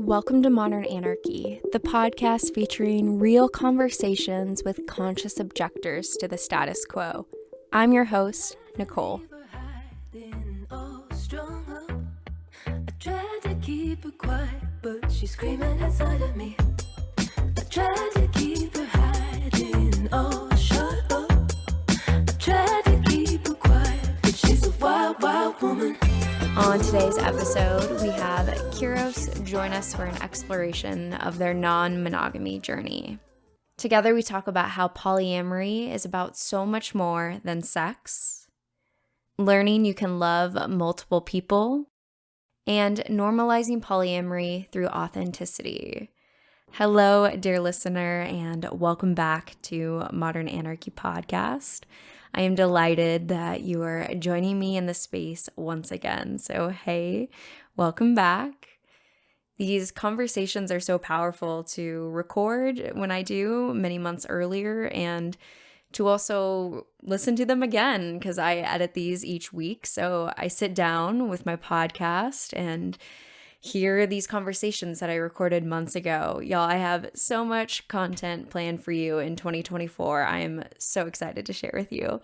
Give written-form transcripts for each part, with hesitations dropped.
Welcome to Modern Anarchy, the podcast featuring real conversations with conscious objectors to the status quo. I'm your host, Nicole. I tried to keep her quiet, but she's screaming inside of me. I tried to keep her hiding, oh, shut up. I tried to keep her quiet, but she's a wild, wild woman. On today's episode, we have Kyros join us for an exploration of their non-monogamy journey. Together, we talk about how polyamory is about so much more than sex, learning you can love multiple people, and normalizing polyamory through authenticity. Hello, dear listener, and welcome back to Modern Anarchy Podcast. I am delighted that you are joining me in the space once again. So, hey, welcome back. These conversations are so powerful to record when I do many months earlier and to also listen to them again because I edit these each week. So I sit down with my podcast and hear these conversations that I recorded months ago. Y'all, I have so much content planned for you in 2024. I am so excited to share with you.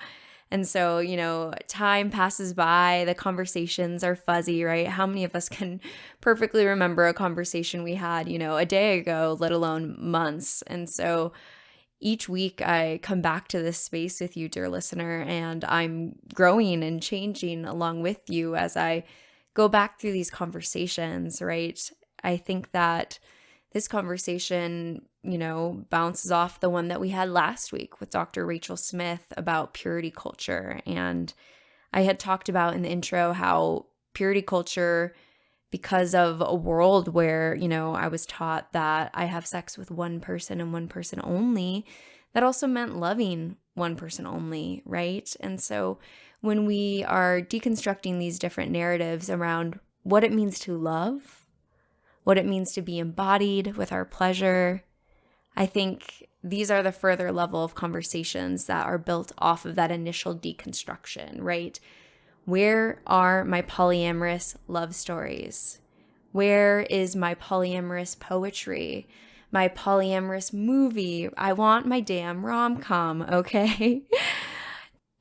And so, time passes by, the conversations are fuzzy, right? How many of us can perfectly remember a conversation we had, a day ago, let alone months? And so each week I come back to this space with you, dear listener, and I'm growing and changing along with you as I go back through these conversations, right? I think that this conversation, bounces off the one that we had last week with Dr. Rachel Smith about purity culture. And I had talked about in the intro how purity culture, because of a world where, I was taught that I have sex with one person and one person only, that also meant loving one person only, right? And so when we are deconstructing these different narratives around what it means to love, what it means to be embodied with our pleasure, I think these are the further level of conversations that are built off of that initial deconstruction, right? Where are my polyamorous love stories? Where is my polyamorous poetry? My polyamorous movie? I want my damn rom-com, okay?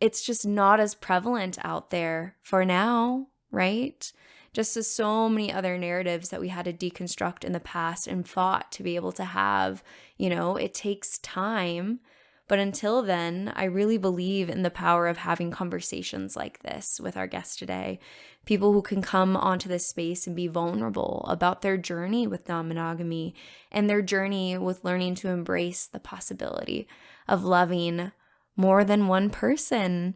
It's just not as prevalent out there for now, right? Just as so many other narratives that we had to deconstruct in the past and fought to be able to have, it takes time. But until then, I really believe in the power of having conversations like this with our guest today. People who can come onto this space and be vulnerable about their journey with non-monogamy and their journey with learning to embrace the possibility of loving more than one person.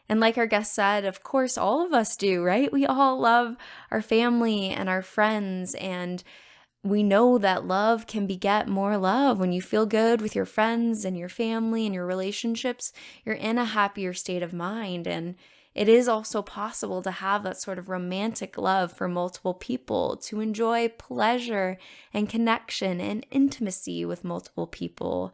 And like our guest said, of course, all of us do, right? We all love our family and our friends, and we know that love can beget more love. When you feel good with your friends and your family and your relationships, you're in a happier state of mind. And it is also possible to have that sort of romantic love for multiple people, to enjoy pleasure and connection and intimacy with multiple people.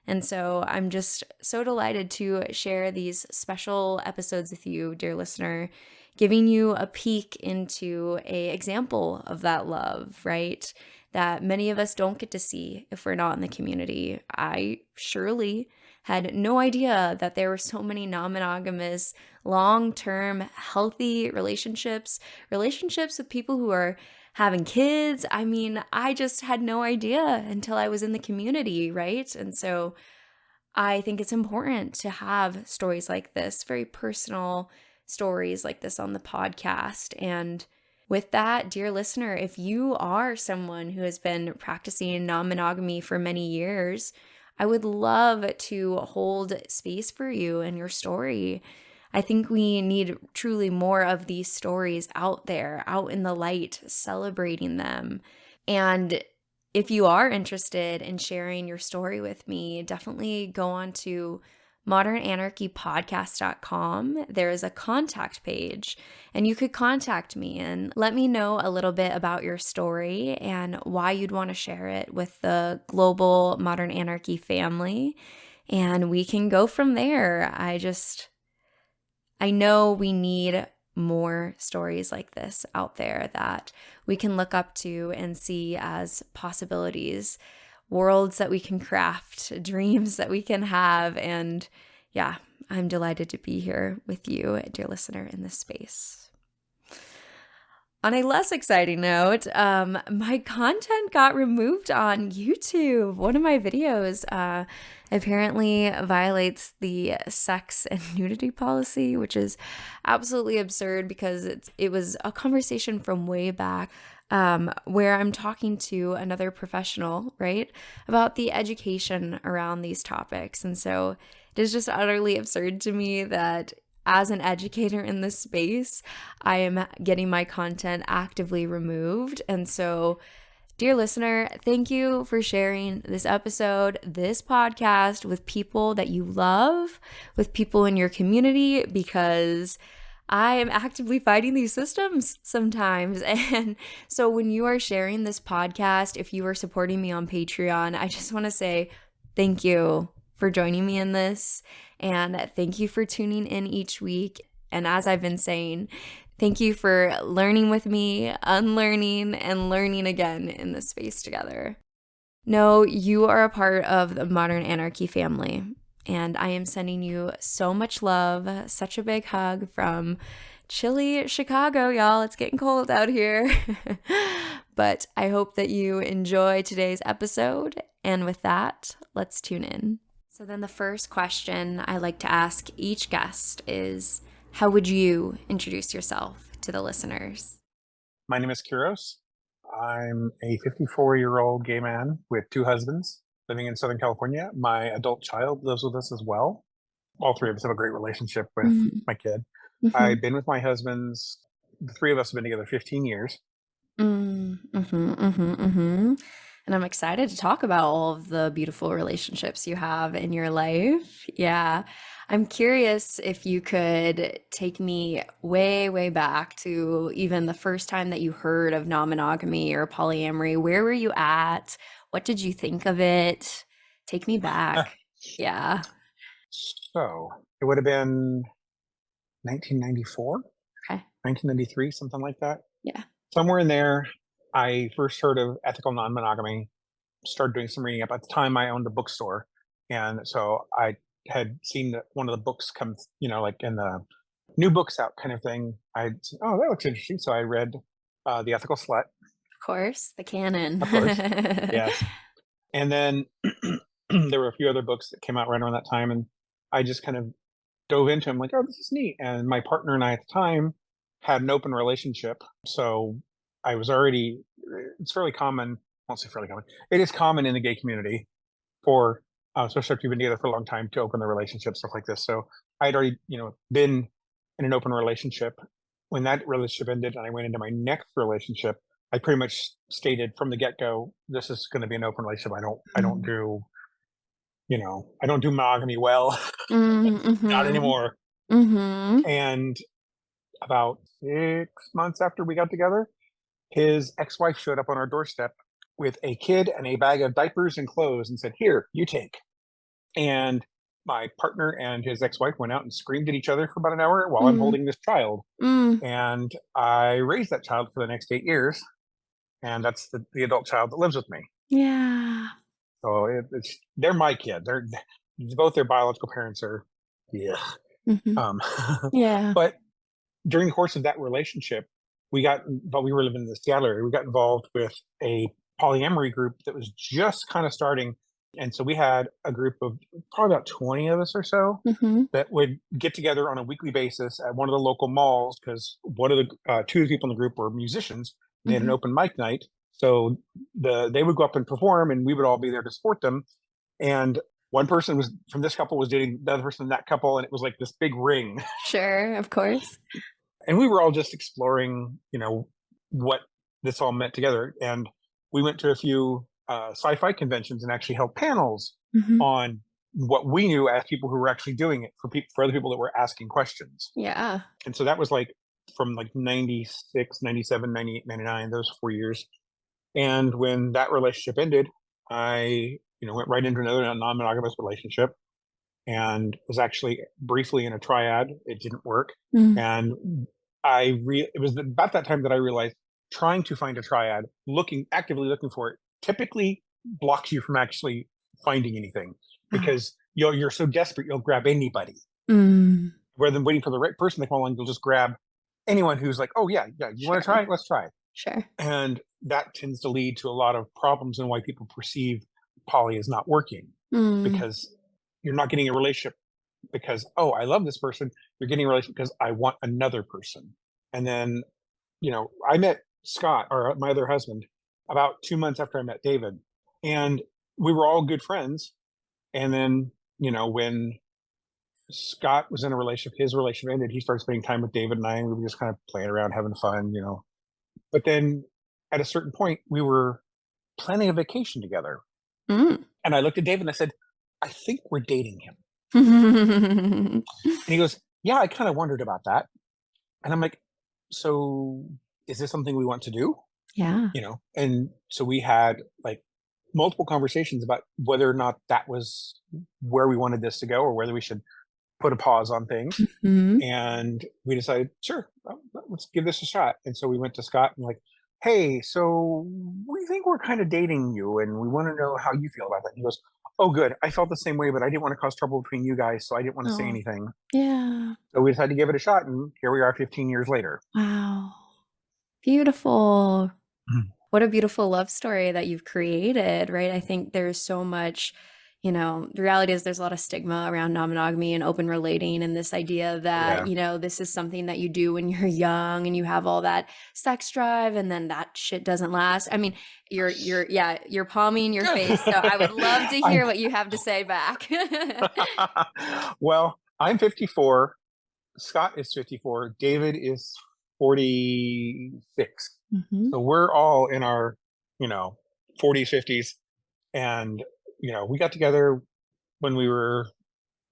And so I'm just so delighted to share these special episodes with you, dear listener, giving you a peek into an example of that love, right? That many of us don't get to see if we're not in the community. I surely had no idea that there were so many non-monogamous, long-term, healthy relationships with people who are having kids. I mean, I just had no idea until I was in the community, right? And so I think it's important to have stories like this, very personal stories like this on the podcast. And with that, dear listener, if you are someone who has been practicing non-monogamy for many years, I would love to hold space for you and your story. I think we need truly more of these stories out there, out in the light, celebrating them. And if you are interested in sharing your story with me, definitely go on to modernanarchypodcast.com. There is a contact page, and you could contact me and let me know a little bit about your story and why you'd want to share it with the global Modern Anarchy family. And we can go from there. I know we need more stories like this out there that we can look up to and see as possibilities, worlds that we can craft, dreams that we can have. And yeah, I'm delighted to be here with you, dear listener, in this space. On a less exciting note, my content got removed on YouTube. One of my videos apparently violates the sex and nudity policy, which is absolutely absurd because it was a conversation from way back where I'm talking to another professional, right, about the education around these topics. And so it is just utterly absurd to me that as an educator in this space, I am getting my content actively removed. And so, dear listener, thank you for sharing this episode, this podcast with people that you love, with people in your community, because I am actively fighting these systems sometimes. And so when you are sharing this podcast, if you are supporting me on Patreon, I just want to say thank you for joining me in this. And thank you for tuning in each week. And as I've been saying, thank you for learning with me, unlearning, and learning again in this space together. No, you are a part of the Modern Anarchy family. And I am sending you so much love, such a big hug from chilly Chicago, y'all. It's getting cold out here. But I hope that you enjoy today's episode. And with that, let's tune in. So then the first question I like to ask each guest is, how would you introduce yourself to the listeners? My name is Kyros. I'm a 54-year-old gay man with 2 husbands living in Southern California. My adult child lives with us as well. All 3 of us have a great relationship with my kid. I've been with my husbands. The 3 of us have been together 15 years. And I'm excited to talk about all of the beautiful relationships you have in your life. Yeah. I'm curious if you could take me way, way back to even the first time that you heard of non-monogamy or polyamory. Where were you at? What did you think of it? Take me back. Yeah. So it would have been 1994, Okay. 1993, something like that. Yeah. Somewhere in there, I first heard of ethical non-monogamy, started doing some reading up. At the time, I owned a bookstore. And so I had seen one of the books come, like in the new books out kind of thing. I said, oh, that looks interesting. So I read The Ethical Slut. Of course, the canon. Of course. Yes. And then there were a few other books that came out right around that time. And I just kind of dove into them like, oh, this is neat. And my partner and I at the time had an open relationship. So I was already, it's fairly common, I won't say fairly common, it is common in the gay community for, especially if you've been together for a long time, to open the relationship, stuff like this. So I'd already, been in an open relationship. When that relationship ended and I went into my next relationship, I pretty much stated from the get-go, this is going to be an open relationship. I don't do, I don't do monogamy well. Not anymore. And about 6 months after we got together, his ex-wife showed up on our doorstep with a kid and a bag of diapers and clothes and said, here, you take. And my partner and his ex-wife went out and screamed at each other for about an hour while I'm holding this child. And I raised that child for the next 8 years. And that's the adult child that lives with me. Yeah. So they're my kid. Both their biological parents are, yeah. Yeah. But during the course of that relationship, we were living in the Seattle area. We got involved with a polyamory group that was just kind of starting. And so we had a group of probably about 20 of us or so that would get together on a weekly basis at one of the local malls, because one of the 2 of the people in the group were musicians. They had an open mic night. So they would go up and perform and we would all be there to support them. And one person from this couple was dating the other person in that couple. And it was like this big ring. Sure, of course. And we were all just exploring, what this all meant together. And we went to a few sci-fi conventions and actually held panels on what we knew as people who were actually doing it for other people that were asking questions. Yeah. And so that was like from like 96, 97, 98, 99, those 4 years. And when that relationship ended, I, went right into another non-monogamous relationship and was actually briefly in a triad. It didn't work. And it was about that time that I realized trying to find a triad, actively looking for it, typically blocks you from actually finding anything, because you're so desperate you'll grab anybody Mm, rather than waiting for the right person to come along. You'll just grab anyone who's like, oh yeah, you want to sure. try it? Let's try it. Sure. And that tends to lead to a lot of problems and why people perceive poly is not working, Mm, because you're not getting a relationship because, oh, I love this person. You're getting a relationship because I want another person. And then, I met Scott, or my other husband, about 2 months after I met David, and we were all good friends. And then, when Scott was in a relationship, his relationship ended, he started spending time with David and I, and we were just kind of playing around, having fun. But then at a certain point, we were planning a vacation together. mm. And I looked at David and I said, I think we're dating him. And he goes, yeah, I kind of wondered about that. And I'm like, so is this something we want to do? Yeah. And so we had like multiple conversations about whether or not that was where we wanted this to go, or whether we should put a pause on things. Mhm. And we decided, sure, let's give this a shot. And so we went to Scott and like, hey, so we think we're kind of dating you, and we want to know how you feel about that. And he goes, oh, good. I felt the same way, but I didn't want to cause trouble between you guys, so I didn't want to say Oh, anything. yeah. So we decided to give it a shot, and here we are 15 years later. Wow. Beautiful. Mhm. What a beautiful love story that you've created, right? I think there's so much, the reality is there's a lot of stigma around non-monogamy and open relating, and this idea that, Yeah. this is something that you do when you're young and you have all that sex drive, and then that shit doesn't last. I mean, you're palming your face, so I would love to I'm hear what you have to say back. well, I'm 54. Scott is 54. David is 46. Mhm. So we're all in our, 40s, 50s. And, we got together when we were,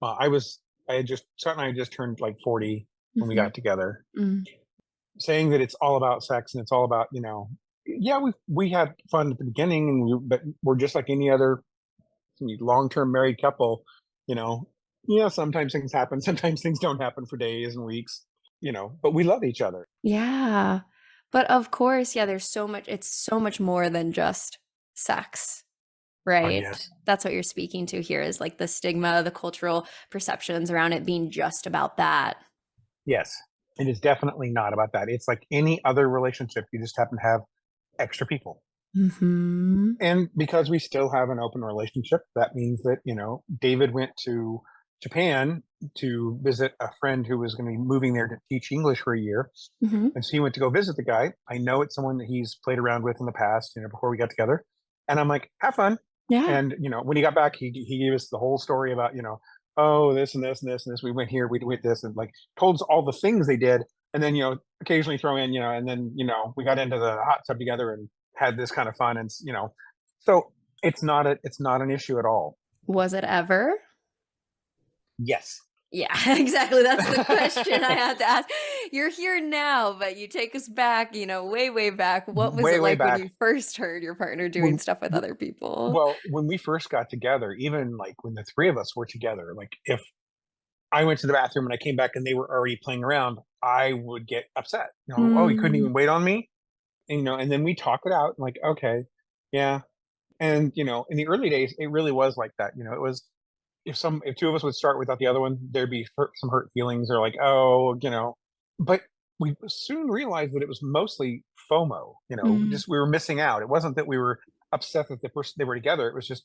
Scott and I had just turned like 40 when we Mhm. got together, Mm. saying that it's all about sex and it's all about, yeah, we had fun at the beginning, but we're just like any other long-term married couple, you know, sometimes things happen, sometimes things don't happen for days and weeks, but we love each other. Yeah. But of course, yeah, it's so much more than just sex, Oh, right? yes. That's what you're speaking to here is like the stigma, the cultural perceptions around it being just about that. Yes. It is definitely not about that. It's like any other relationship. You just happen to have extra people. Mhm. And because we still have an open relationship, that means that, David went to Japan to visit a friend who was going to be moving there to teach English for a year. Mhm. And so he went to go visit the guy. I know it's someone that he's played around with in the past, before we got together. And I'm like, have fun. Yeah. And, when he got back, he gave us the whole story about, oh, this and this and this and this. We went here, we did this, and like told us all the things they did. And then, occasionally throw in, and then, we got into the hot tub together and had this kind of fun. And, so it's not an issue at all. Was it ever? Yes. Yeah, exactly. That's the question I have to ask. You're here now, but you take us back, way, way back. What was Way, it way like when back you first heard your partner doing when, stuff with other people? well, when we first got together, even like when the three of us were together, like if I went to the bathroom and I came back and they were already playing around, I would get upset. Oh, you couldn't Mm. even wait on me? And, and then we talk it out, like, okay, yeah. And, in the early days, it really was like that. It was, if two of us would start without the other one, there'd be some hurt feelings, or like, oh, but we soon realized that it was mostly FOMO, Mm. just we were missing out. It wasn't that we were upset that the person they were together. It was just,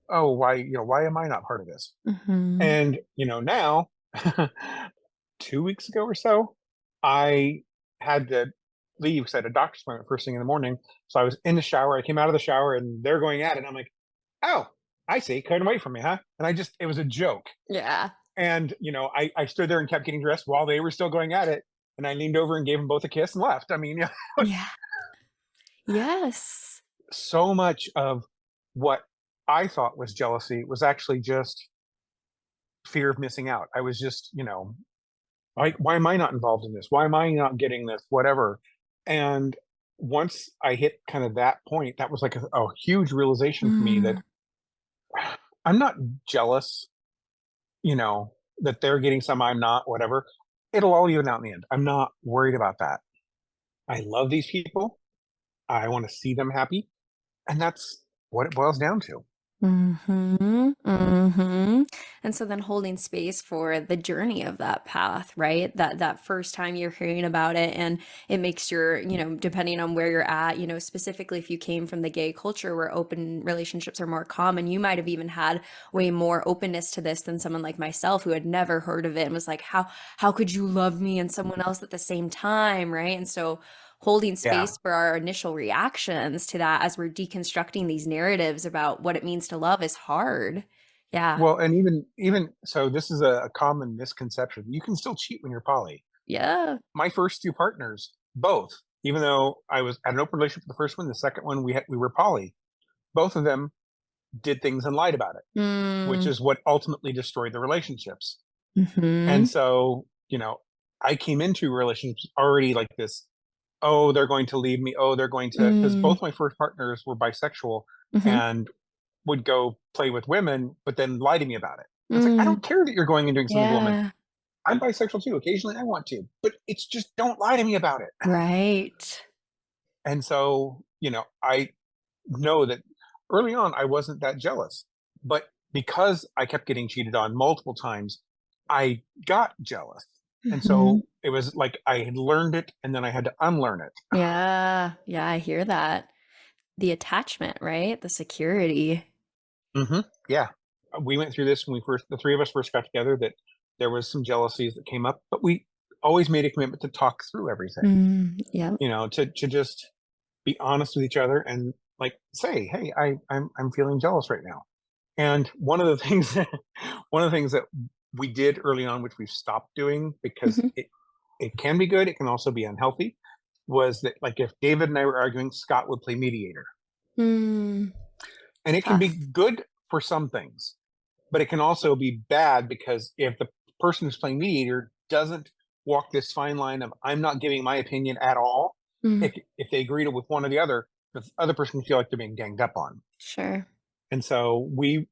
oh, why am I not part of this? Mhm. And, now 2 weeks ago or so, I had to leave because I had a doctor's appointment first thing in the morning. So I was in the shower. I came out of the shower and they're going at it. And I'm like, oh, I see. Couldn't wait for me, huh? And it was a joke. Yeah. And, I stood there and kept getting dressed while they were still going at it. And I leaned over and gave them both a kiss and left. I mean, Yeah. Yes. so much of what I thought was jealousy was actually just fear of missing out. I was just, why am I not involved in this? Why am I not getting this? Whatever. And once I hit kind of that point, that was like a huge realization for me that Mm. I'm not jealous, that they're getting some, I'm not, whatever. It'll all even out in the end. I'm not worried about that. I love these people. I want to see them happy. And that's what it boils down to. And so then holding space for the journey of that path, right? That first time you're hearing about it, and it makes your, depending on where you're at, specifically if you came from the gay culture where open relationships are more common, you might have even had way more openness to this than someone like myself who had never heard of it and was like, how could you love me and someone else at the same time, right? And so holding Yeah. space for our initial reactions to that as we're deconstructing these narratives about what it means to love is hard. Yeah. Well, and even so, this is a common misconception. You can still cheat when you're poly. Yeah. My first two partners, both, even though I was had an open relationship with the first one, the second one we were poly. Both of them did things and lied about it, which Mm. is what ultimately destroyed the relationships. And Mhm. so, I came into relationships already like this. Oh, they're going to leave me. Oh, they're going to, because Mm. both my first partners were bisexual Mhm. and would go play with women, but then lie to me about it. And it's like, I Mm. don't care that you're going and doing something with a woman. Yeah. I'm bisexual too. Occasionally I want to, but it's just don't lie to me about it. Right. And so, I know that early on I wasn't that jealous, but because I kept getting cheated on multiple times, I got jealous. And Mhm. so it was like I had learned it and then I had to unlearn it. Yeah. Yeah, I hear that. The attachment, right? The security. Yeah. We went through this when the three of us first got together, that there was some jealousies that came up, but we always made a commitment to talk through everything, Yep. to just be honest with each other and like say, hey, I'm feeling jealous right now. And one of the things, one of the things that we did early on, which we've stopped doing because Mhm. it can be good, it can also be unhealthy, was that like if David and I were arguing, Scott would play mediator. Mm. And it can be Tough. good for some things, but it can also be bad because if the person who's playing mediator doesn't walk this fine line of I'm not giving my opinion at all, Mm. if they agree to with one or the other person can feel like they're being ganged up on. Sure. And so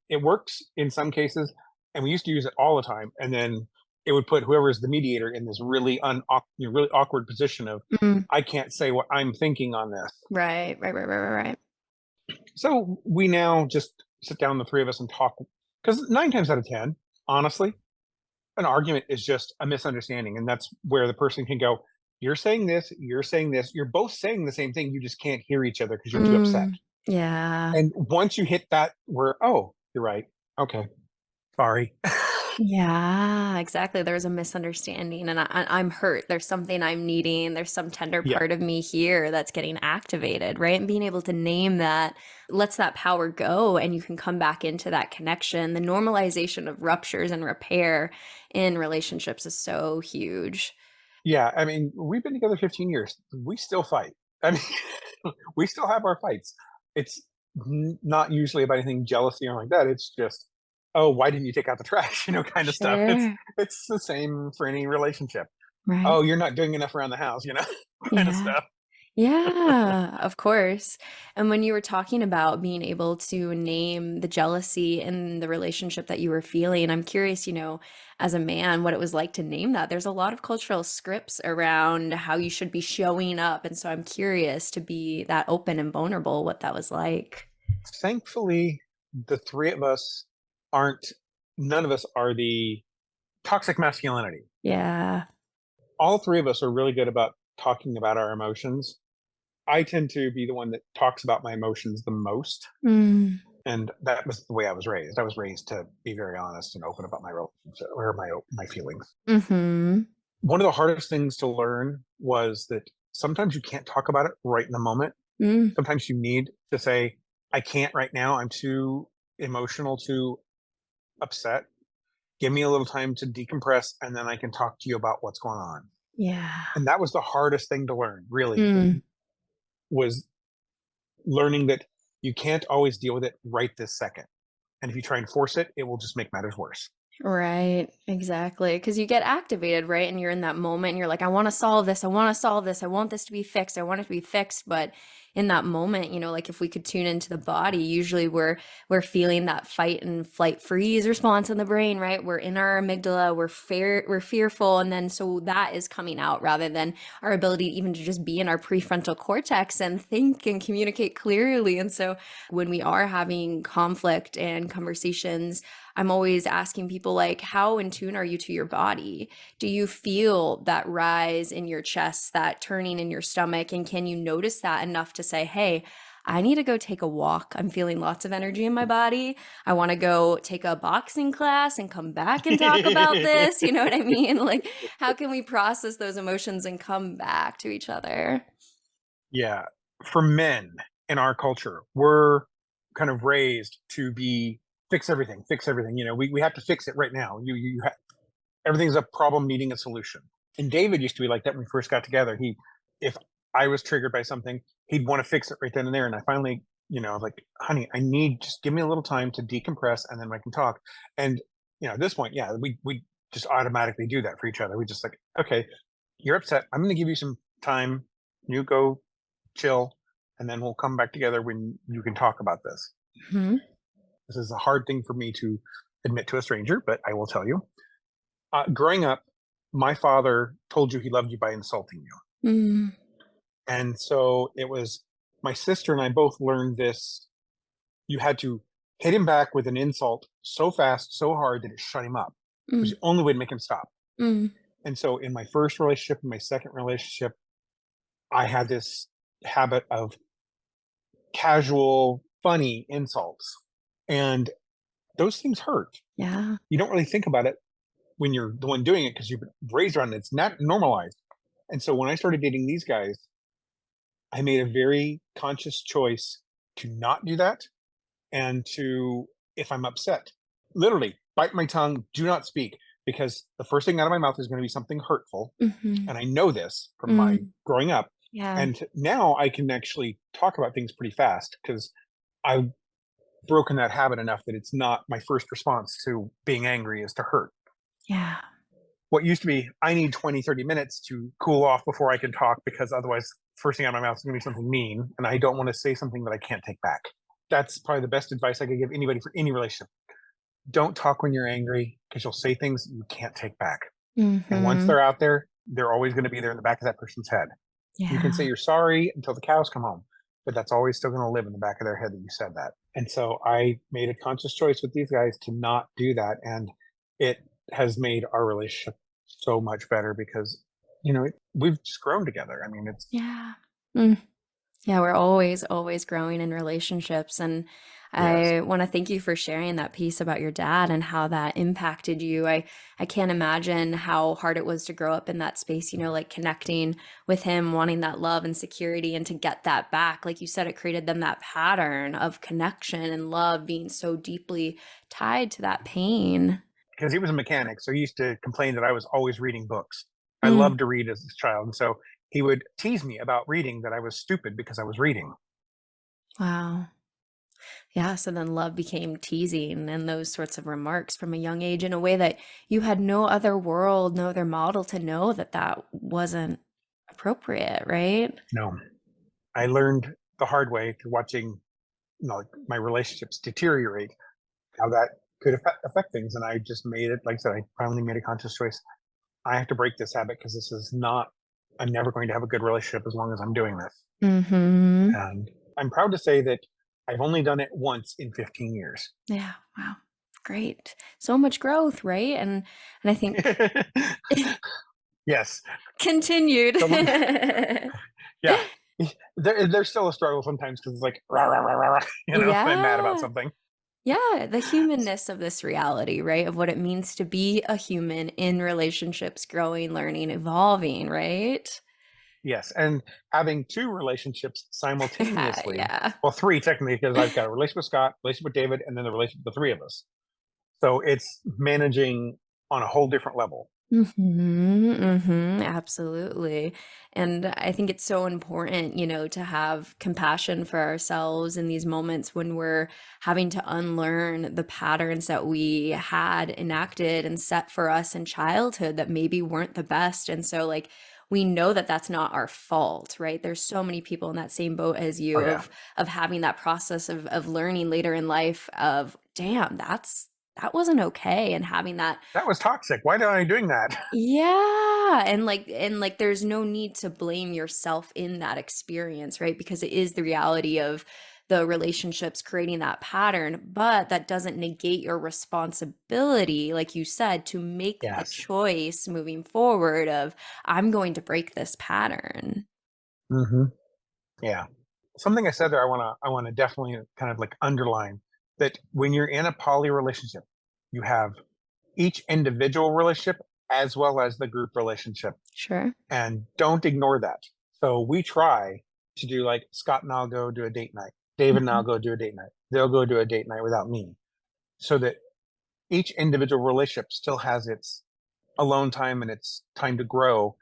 it works in some cases, and we used to use it all the time. And then it would put whoever's the mediator in this really awkward position of Mm. I can't say what I'm thinking on this. Right. Right. Right. Right. Right. Right. So we now just sit down, the three of us, and talk. Because 9 times out of 10, honestly, an argument is just a misunderstanding. And that's where the person can go, you're saying this, you're saying this, you're both saying the same thing. You just can't hear each other because you're too upset. Mm. Yeah. And once you hit that, where, oh, you're right. Okay. Sorry. Yeah, exactly. There's a misunderstanding, and I'm hurt. There's something I'm needing. There's some tender Yeah. part of me here that's getting activated, right? And being able to name that lets that power go, and you can come back into that connection. The normalization of ruptures and repair in relationships is so huge. Yeah. I mean, we've been together 15 years. We still fight. I mean, we still have our fights. It's not usually about anything jealousy or like that. It's just, oh, why didn't you take out the trash? Kind of stuff. Sure. It's the same for any relationship. Right. Oh, you're not doing enough around the house, kind of Yeah. stuff. Yeah, of course. And when you were talking about being able to name the jealousy in the relationship that you were feeling, I'm curious, as a man, what it was like to name that. There's a lot of cultural scripts around how you should be showing up. And so I'm curious to be that open and vulnerable, what that was like. Thankfully, the three of us aren't, none of us are the toxic masculinity. Yeah. All three of us are really good about talking about our emotions. I tend to be the one that talks about my emotions the most. Mm. And that was the way I was raised. I was raised to be very honest and open about my relationship or my feelings. Mm-hmm. One of the hardest things to learn was that sometimes you can't talk about it right in the moment. Mm. Sometimes you need to say, I can't right now. I'm too emotional, too upset. Give me a little time to decompress, and then I can talk to you about what's going on. Yeah. And that was the hardest thing to learn, really, Mm. was learning that you can't always deal with it right this second. And if you try and force it, it will just make matters worse. Right, exactly. Because you get activated, right? And you're in that moment and you're like, I want to solve this. I want to solve this. I want this to be fixed. I want it to be fixed. But in that moment, like if we could tune into the body, usually we're feeling that fight and flight freeze response in the brain, right? We're in our amygdala, we're fearful, and then so that is coming out rather than our ability even to just be in our prefrontal cortex and think and communicate clearly. And so when we are having conflict and conversations, I'm always asking people, like, how in tune are you to your body? Do you feel that rise in your chest, that turning in your stomach? And can you notice that enough to say, hey, I need to go take a walk. I'm feeling lots of energy in my body. I want to go take a boxing class and come back and talk about this. You know what I mean? Like, how can we process those emotions and come back to each other? Yeah. For men in our culture, we're kind of raised to be fix everything, fix everything. We have to fix it right now. Everything's a problem needing a solution. And David used to be like that when we first got together. If I was triggered by something, he'd want to fix it right then and there. And I finally, like, honey, just give me a little time to decompress and then I can talk. And, at this point, yeah, we just automatically do that for each other. We just like, okay, you're upset. I'm going to give you some time. You go chill. And then we'll come back together when you can talk about this. Hmm. This is a hard thing for me to admit to a stranger, but I will tell you. Growing up, my father told you he loved you by insulting you. Mm. And so it was my sister and I both learned this. You had to hit him back with an insult so fast, so hard that it shut him up. It was Mm. the only way to make him stop. Mm. And so in my first relationship and my second relationship, I had this habit of casual, funny insults. And those things hurt. Yeah. You don't really think about it when you're the one doing it because you've been raised around it. It's not normalized. And so when I started dating these guys, I made a very conscious choice to not do that and to, if I'm upset, literally bite my tongue, do not speak, because the first thing out of my mouth is going to be something hurtful. Mm-hmm. And I know this from my Mm. growing up. Yeah. And now I can actually talk about things pretty fast because I've broken that habit enough that it's not my first response to being angry is to hurt. Yeah. What used to be, I need 20, 30 minutes to cool off before I can talk because otherwise, first thing out of my mouth is going to be something mean. And I don't want to say something that I can't take back. That's probably the best advice I could give anybody for any relationship. Don't talk when you're angry because you'll say things you can't take back. And once Mm-hmm. they're out there, they're always going to be there in the back of that person's head. You can say Yeah. you're sorry until the cows come home, but that's always still going to live in the back of their head that you said that. And so I made a conscious choice with these guys to not do that. And it has made our relationship so much better because, we've just grown together. I mean, it's, Yeah. Mm. Yeah, we're always growing in relationships. And yes. I want to thank you for sharing that piece about your dad and how that impacted you. I can't imagine how hard it was to grow up in that space, like connecting with him, wanting that love and security, and to get that back. Like you said, it created then that pattern of connection and love being so deeply tied to that pain. Because he was a mechanic. So he used to complain that I was always reading books. I Mm. loved to read as a child. And so he would tease me about reading that I was stupid because I was reading. Wow. Yeah, so then love became teasing and those sorts of remarks from a young age in a way that you had no other world, no other model to know that that wasn't appropriate, right? No, I learned the hard way through watching like my relationships deteriorate, how that could affect things. And I just made it, like I said, I finally made a conscious choice. I have to break this habit because this is not, I'm never going to have a good relationship as long as I'm doing this. Mm-hmm. And I'm proud to say that I've only done it once in 15 years. Yeah, wow. Great. So much growth, right? And I think Yes. continued. Someone, yeah. There's still a struggle sometimes because it's like, rah, rah, rah, rah, rah, I'm mad about Yeah. something. Yeah, the humanness of this reality, right? Of what it means to be a human in relationships, growing, learning, evolving, right? Yes. And having two relationships simultaneously, Yeah. well, three technically, because I've got a relationship with Scott, relationship with David, and then the relationship with the three of us. So it's managing on a whole different level. Mhm, mhm, absolutely. And I think it's so important, to have compassion for ourselves in these moments when we're having to unlearn the patterns that we had enacted and set for us in childhood that maybe weren't the best. And so, like, we know that that's not our fault, right? There's so many people in that same boat as you Oh yeah, of having that process of learning later in life of, damn, that wasn't okay, and having that. that was toxic. Why am I doing that? Yeah, and like there's no need to blame yourself in that experience, right? Because it is the reality of the relationships creating that pattern, but that doesn't negate your responsibility, like you said, to make the Yes. choice moving forward of, I'm going to break this pattern. Hmm. Yeah. Something I said there, I want to definitely kind of like underline that when you're in a poly relationship, you have each individual relationship as well as the group relationship, Sure. and don't ignore that. So we try to do like Scott and I'll go do a date night. David and I'll Mhm. go do a date night. They'll go do a date night without me, so that each individual relationship still has its alone time and its time to grow,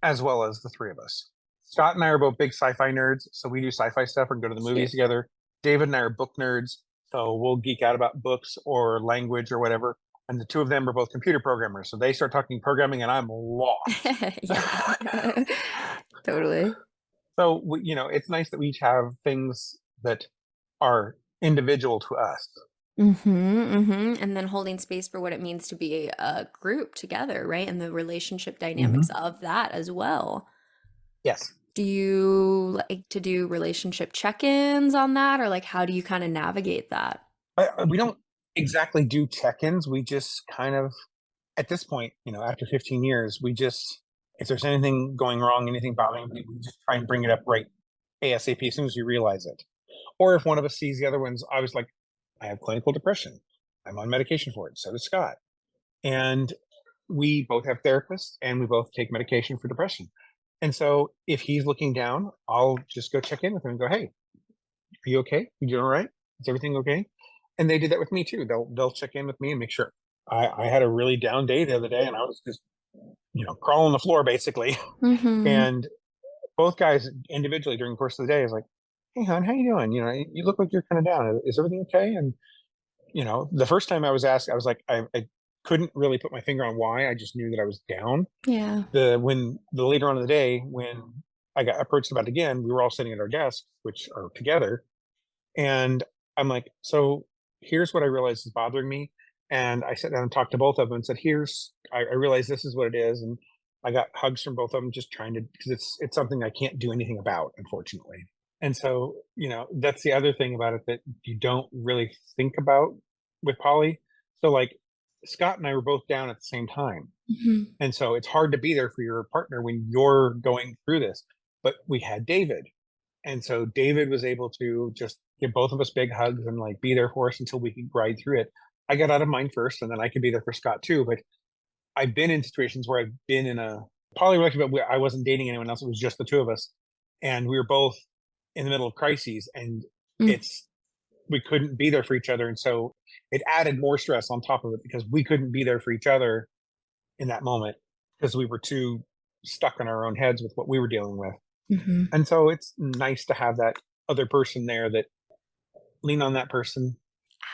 as well as the three of us. Scott and I are both big sci-fi nerds, so we do sci-fi stuff and go to the movies Cute. together. David and I are book nerds, so we'll geek out about books or language or whatever. And the two of them are both computer programmers, so they start talking programming, and I'm lost. Yeah. Totally. So it's nice that we each have things that are individual to us. And then holding space for what it means to be a group together, right? And the relationship dynamics Hmm. of that as well. Yes. Do you like to do relationship check-ins on that, or like how do you kind of navigate that? We don't exactly do check-ins. We just kind of, at this point, after 15 years, we just, if there's anything going wrong, anything bothering me, we just try and bring it up right ASAP as soon as we realize it. Or if one of us sees the other one's, I was like, I have clinical depression. I'm on medication for it. So does Scott. And we both have therapists and we both take medication for depression. And so if he's looking down, I'll just go check in with him and go, hey, are you okay? You doing all right? Is everything okay? And they did that with me too. They'll check in with me and make sure. I had a really down day the other day, and I was just crawling on the floor basically. Mm-hmm. And both guys individually during the course of the day is like, hey hon, how you doing? You look like you're kind of down. Is everything okay? And the first time I was asked, I was like, I couldn't really put my finger on why. I just knew that I was down. Yeah. The later on in the day, when I got approached about it again, we were all sitting at our desks, which are together, and I'm like, so here's what I realized is bothering me. And I sat down and talked to both of them and said, I realize this is what it is. And I got hugs from both of them, just trying to, because it's something I can't do anything about, unfortunately. And so, that's the other thing about it that you don't really think about with poly. So like Scott and I were both down at the same time. Hmm. And so it's hard to be there for your partner when you're going through this. But we had David, and so David was able to just give both of us big hugs and like be there for us until we could ride through it. I got out of mine first, and then I could be there for Scott too. But I've been in situations where I've been in a poly relationship, but I wasn't dating anyone else. It was just the two of us, and we were both in the middle of crises, and Mm. it's we couldn't be there for each other, and so it added more stress on top of it because we couldn't be there for each other in that moment because we were too stuck in our own heads with what we were dealing with. Hmm. And so it's nice to have that other person there that lean on that person.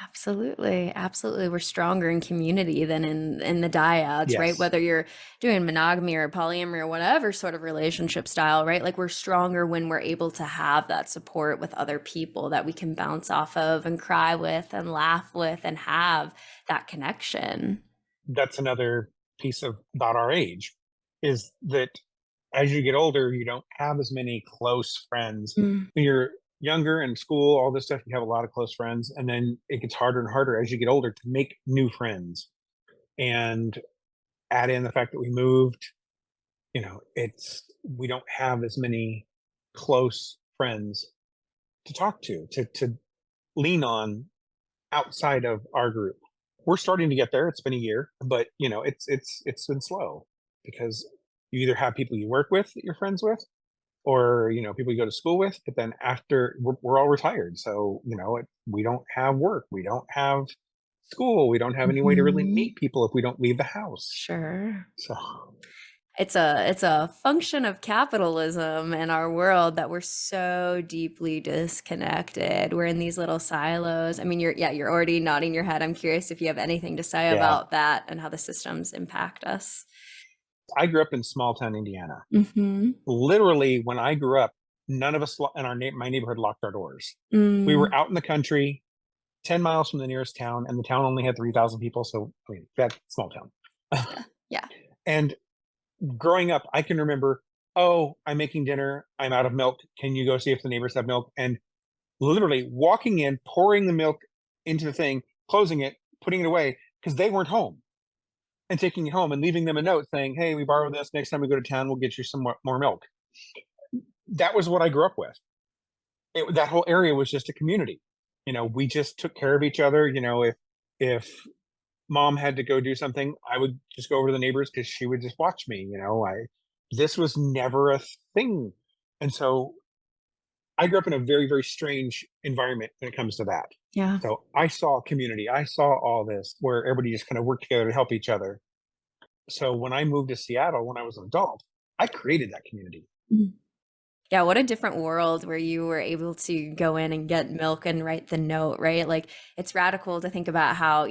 Absolutely. Absolutely. We're stronger in community than in the dyads, right? Yes. Whether you're doing monogamy or polyamory or whatever sort of relationship style, right? Like we're stronger when we're able to have that support with other people that we can bounce off of and cry with and laugh with and have that connection. That's another piece of about our age is that as you get older, you don't have as many close friends. Mm. When you're younger in school, all this stuff, you have a lot of close friends. And then it gets harder and harder as you get older to make new friends. And add in the fact that we moved, we don't have as many close friends to talk to lean on outside of our group. We're starting to get there. It's been a year, but it's been slow because you either have people you work with that you're friends with, or people you go to school with. But then after we're all retired, so we don't have work, we don't have school, we don't have any way to really Mhm. meet people if we don't leave the house. Sure. So It's a function of capitalism in our world that we're so deeply disconnected. We're in these little silos. I mean, you're already nodding your head. I'm curious if you have anything to say yeah, about that and how the systems impact us. I grew up in small town Indiana. Mm-hmm. Literally, when I grew up, none of us in my neighborhood locked our doors. We were Mm. out in the country, 10 miles from the nearest town, and the town only had 3,000 people. So, I mean, that's small town. Yeah. Yeah. And growing up, I can remember, oh, I'm making dinner. I'm out of milk. Can you go see if the neighbors have milk? And literally walking in, pouring the milk into the thing, closing it, putting it away because they weren't home, and taking it home and leaving them a note saying, hey, we borrowed this. Next time we go to town, we'll get you some more milk. That was what I grew up with. That whole area was just a community. We just took care of each other. If mom had to go do something, I would just go over to the neighbors because she would just watch me. This was never a thing. And so I grew up in a very, very strange environment when it comes to that. Yeah. So I saw community. I saw all this where everybody just kind of worked together to help each other. So when I moved to Seattle when I was an adult, I created that community. Mm. Yeah, what a different world where you were able to go in and get milk and write the note, right? Like it's radical to think about how,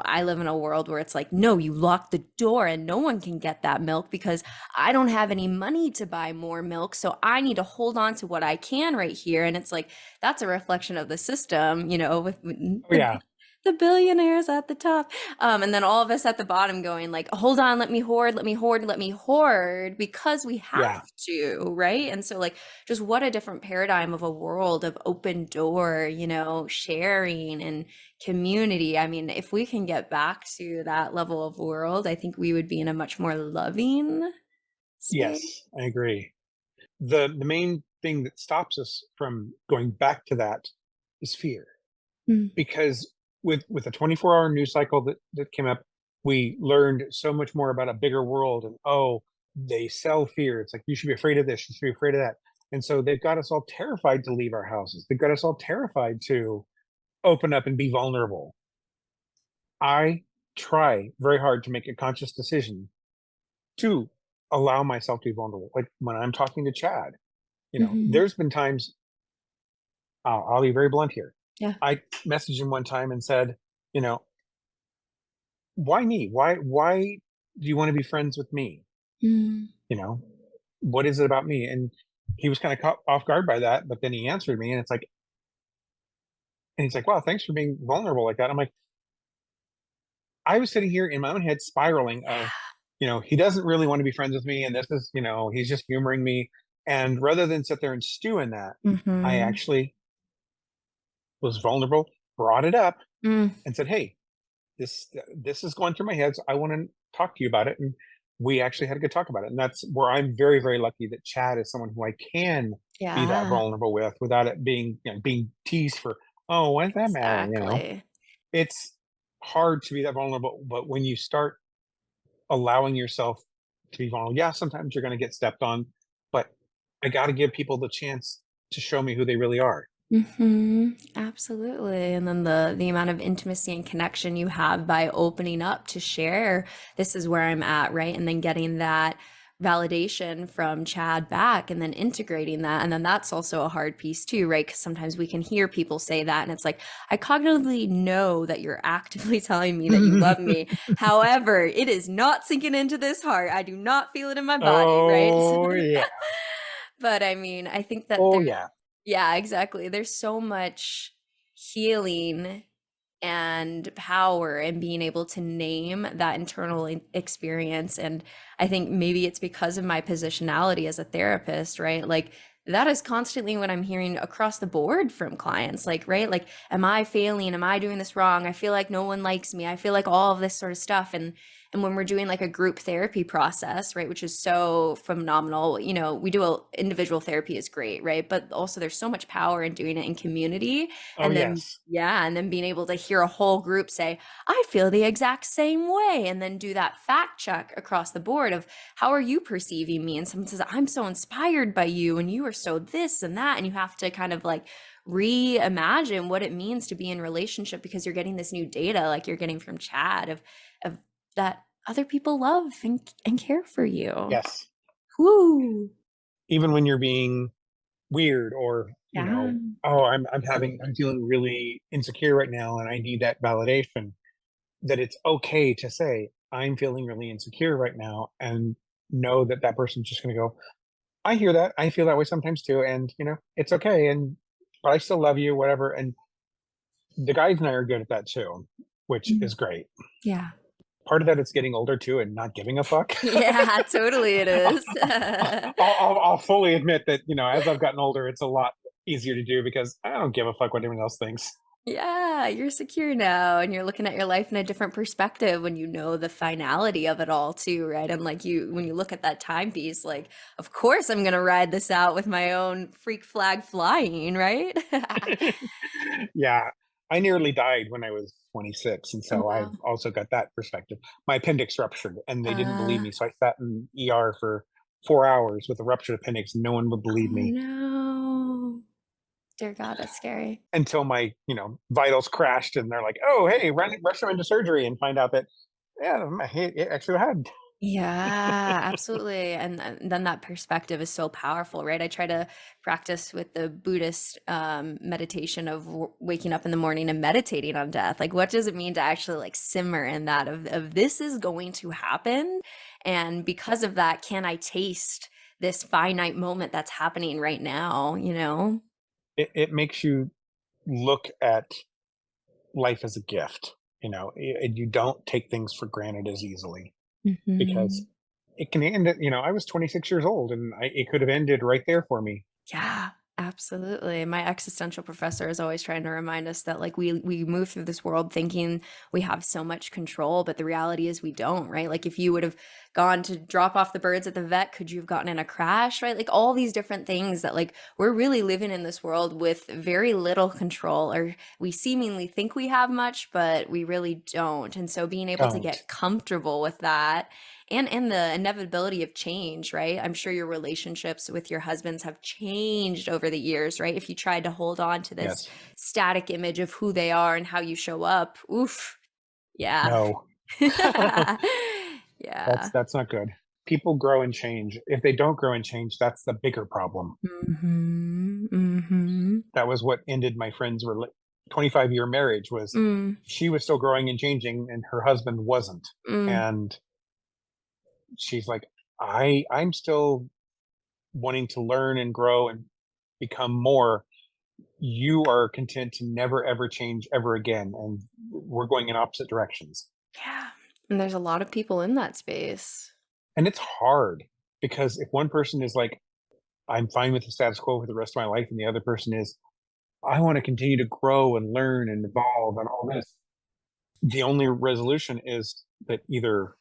I live in a world where it's like, no, you lock the door and no one can get that milk because I don't have any money to buy more milk. So I need to hold on to what I can right here. And it's like, that's a reflection of the system, with Oh yeah, the billionaires at the top. And then all of us at the bottom going like, hold on, let me hoard, let me hoard, let me hoard because we have yeah, to, right? And so like just what a different paradigm of a world of open door, sharing and community. I mean, if we can get back to that level of world, I think we would be in a much more loving yes, space. I agree. The main thing that stops us from going back to that is fear, Mm. because with a 24-hour news cycle that came up, we learned so much more about a bigger world. And oh, they sell fear. It's like you should be afraid of this, you should be afraid of that. And so they've got us all terrified to leave our houses. They've got us all terrified to open up and be vulnerable. I try very hard to make a conscious decision to allow myself to be vulnerable. Like when I'm talking to Chad, Hmm. there's been times, I'll be very blunt here. Yeah. I messaged him one time and said, you know, why me? Why do you want to be friends with me? Mm. You know, what is it about me? And he was kind of caught off guard by that, but then he answered me, and it's like, and he's like, wow, thanks for being vulnerable like that. I'm like, I was sitting here in my own head spiraling of, he doesn't really want to be friends with me, and this is, he's just humoring me. And rather than sit there and stew in that, I Hmm. actually was vulnerable, brought it up, Mm. and said, hey, this is going through my head, so I want to talk to you about it. And we actually had a good talk about it. And that's where I'm very, very lucky that Chad is someone who I can be that Yeah, vulnerable with without it being teased for, oh, why does that matter? exactly. It's hard to be that vulnerable, but when you start allowing yourself to be vulnerable, yeah, sometimes you're going to get stepped on, but I got to give people the chance to show me who they really are. Absolutely. And then the amount of intimacy and connection you have by opening up to share, this is where I'm at, right? And then getting that validation from Chad back and then integrating that. And then that's also a hard piece too, right? Because sometimes we can hear people say that and it's like, I cognitively know that you're actively telling me that you love me. However, it is not sinking into this heart. I do not feel it in my body, right? Oh yeah. But I mean, I think that Oh there, yeah. yeah, exactly. There's so much healing and power in being able to name that internal experience. And I think maybe it's because of my positionality as a therapist, right? Like that is constantly what I'm hearing across the board from clients. Like, right? Like, am I failing? Am I doing this wrong? I feel like no one likes me. I feel like all of this sort of stuff. And when we're doing like a group therapy process, right, which is so phenomenal, we do individual therapy is great, right? But also there's so much power in doing it in community. Oh And then, yes. yeah, and then being able to hear a whole group say, I feel the exact same way. And then do that fact check across the board of how are you perceiving me? And someone says, I'm so inspired by you and you are so this and that. And you have to kind of like reimagine what it means to be in relationship because you're getting this new data like you're getting from Chad of that other people love and care for you. Yes. Woo. Even when you're being weird or, Yeah. oh, I'm feeling really insecure right now and I need that validation, that it's okay to say, I'm feeling really insecure right now. And know that that person's just going to go, I hear that. I feel that way sometimes too. And, it's okay. And, but I still love you, whatever. And the guys and I are good at that too, which Mm. is great. Yeah. Part of that it's getting older too and not giving a fuck. Yeah, totally it I'll, is. I'll fully admit that, as I've gotten older, it's a lot easier to do because I don't give a fuck what anyone else thinks. Yeah, you're secure now and you're looking at your life in a different perspective when you know the finality of it all too, right? And like when you look at that timepiece, like, of course I'm gonna ride this out with my own freak flag flying, right? Yeah. I nearly died when I was 26. And Oh so I've wow. also got that perspective. My appendix ruptured and they didn't believe Uh, me. So I sat in ER for 4 hours with a ruptured appendix. No one would believe oh me no. Dear God, that's scary. until my, vitals crashed and they're like, oh, hey, rush him into surgery and find out that, yeah, it actually had. Yeah, absolutely. And then that perspective is so powerful, right? I try to practice with the Buddhist meditation of waking up in the morning and meditating on death. Like, what does it mean to actually like simmer in that of this is going to happen? And because of that, can I taste this finite moment that's happening right now, you know? It makes you look at life as a gift, and you don't take things for granted as easily because Hmm. it can end it. I was 26 years old and it could have ended right there for me. Yeah, absolutely. My existential professor is always trying to remind us that like we move through this world thinking we have so much control, but the reality is we don't, right? Like if you would have gone to drop off the birds at the vet, could you have gotten in a crash, right? Like all these different things that like we're really living in this world with very little control, or we seemingly think we have much, but we really don't. And so being able to Don't. get comfortable with that and the inevitability of change, right? I'm sure your relationships with your husbands have changed over the years, right? If you tried to hold on to this Yes. static image of who they are and how you show up, oof, yeah. No. Yeah. That's not good. People grow and change. If they don't grow and change, that's the bigger problem. Mhm. Mhm. That was what ended my friend's 25-year marriage was Mm. she was still growing and changing and her husband wasn't. Mm. And she's like, I'm still wanting to learn and grow and become more. You are content to never ever change ever again. And we're going in opposite directions. Yeah. And there's a lot of people in that space. And it's hard because if one person is like, I'm fine with the status quo for the rest of my life, and the other person is, I want to continue to grow and learn and evolve and all this. The only resolution is that either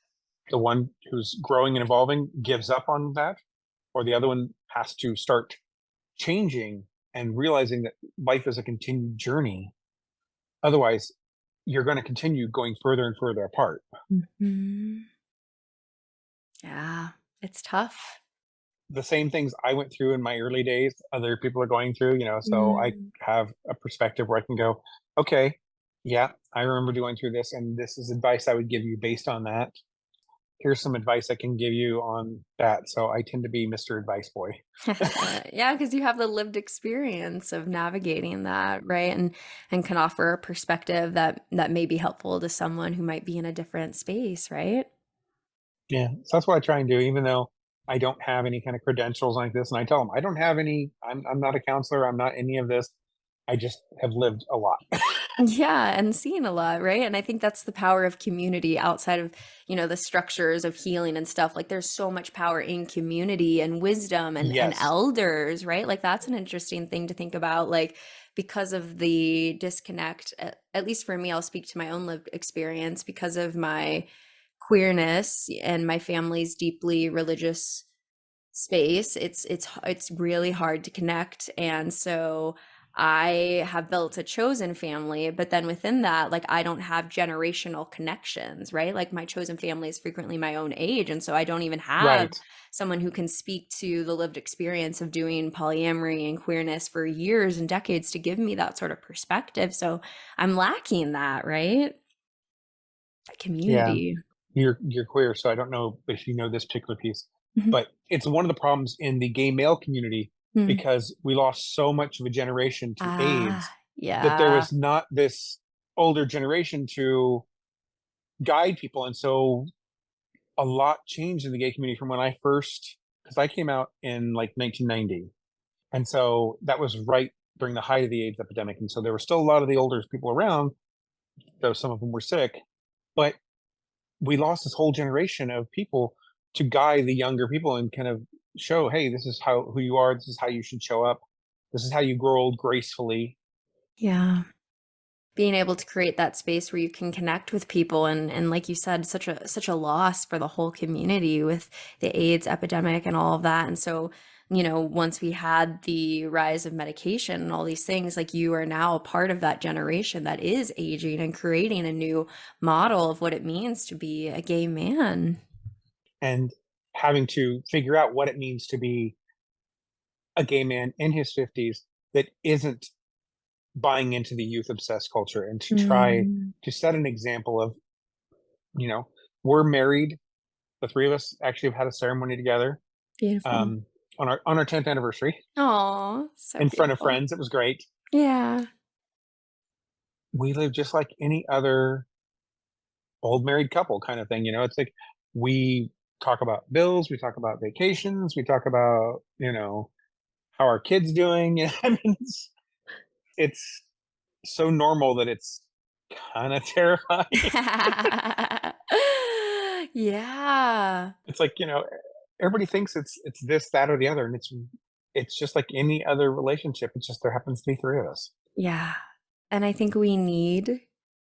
the one who's growing and evolving gives up on that, or the other one has to start changing and realizing that life is a continued journey. Otherwise, you're going to continue going further and further apart. Mhm. Yeah. It's tough. The same things I went through in my early days, other people are going through, so I Mm. have a perspective where I can go, okay, yeah, I remember going through this, and this is advice I would give you based on that. Here's some advice I can give you on that. So I tend to be Mr. Advice Boy. Yeah, because you have the lived experience of navigating that, right? And can offer a perspective that may be helpful to someone who might be in a different space, right? Yeah. So that's what I try and do, even though I don't have any kind of credentials like this. And I tell them, I don't have any, I'm not a counselor. I'm not any of this. I just have lived a lot. Yeah, and seeing a lot, right? And I think that's the power of community outside of, the structures of healing and stuff. Like there's so much power in community and wisdom and Yes. elders, right? Like that's an interesting thing to think about. Like because of the disconnect, at least for me, I'll speak to my own lived experience because of my queerness and my family's deeply religious space. It's really hard to connect, and so I have built a chosen family, but then within that, like I don't have generational connections, right? Like my chosen family is frequently my own age, and so I don't even have Right. someone who can speak to the lived experience of doing polyamory and queerness for years and decades to give me that sort of perspective. So I'm lacking that, right? That Yeah. community. You're queer. So I don't know if you know this particular piece, Mhm. but it's one of the problems in the gay male community Mm. because we lost so much of a generation to Ah, AIDS that there yeah. was not this older generation to guide people. And so a lot changed in the gay community from when I first, because I came out in like 1990. And so that was right during the height of the AIDS epidemic. And so there were still a lot of the older people around, though some of them were sick. But we lost this whole generation of people to guide the younger people and kind of show, hey, this is how who you are, this is how you should show up, this is how you grow old gracefully. Yeah. Being able to create that space where you can connect with people and like you said, such a loss for the whole community with the AIDS epidemic and all of that. And so, once we had the rise of medication and all these things, like you are now a part of that generation that is aging and creating a new model of what it means to be a gay man. And having to figure out what it means to be a gay man in his 50s that isn't buying into the youth obsessed culture, and to try Mm, to set an example of, you know, we're married. The three of us actually have had a ceremony together, beautiful. on our 10th anniversary Oh, so in front of beautiful. friends. It was great. Yeah. We live just like any other old married couple kind of thing. It's like we talk about bills, we talk about vacations, we talk about, how our kids doing. I mean, it's so normal that it's kind of terrifying. Yeah. It's like, everybody thinks it's this, that, or the other, and it's just like any other relationship. It's just there happens to be three of us. Yeah. And I think we need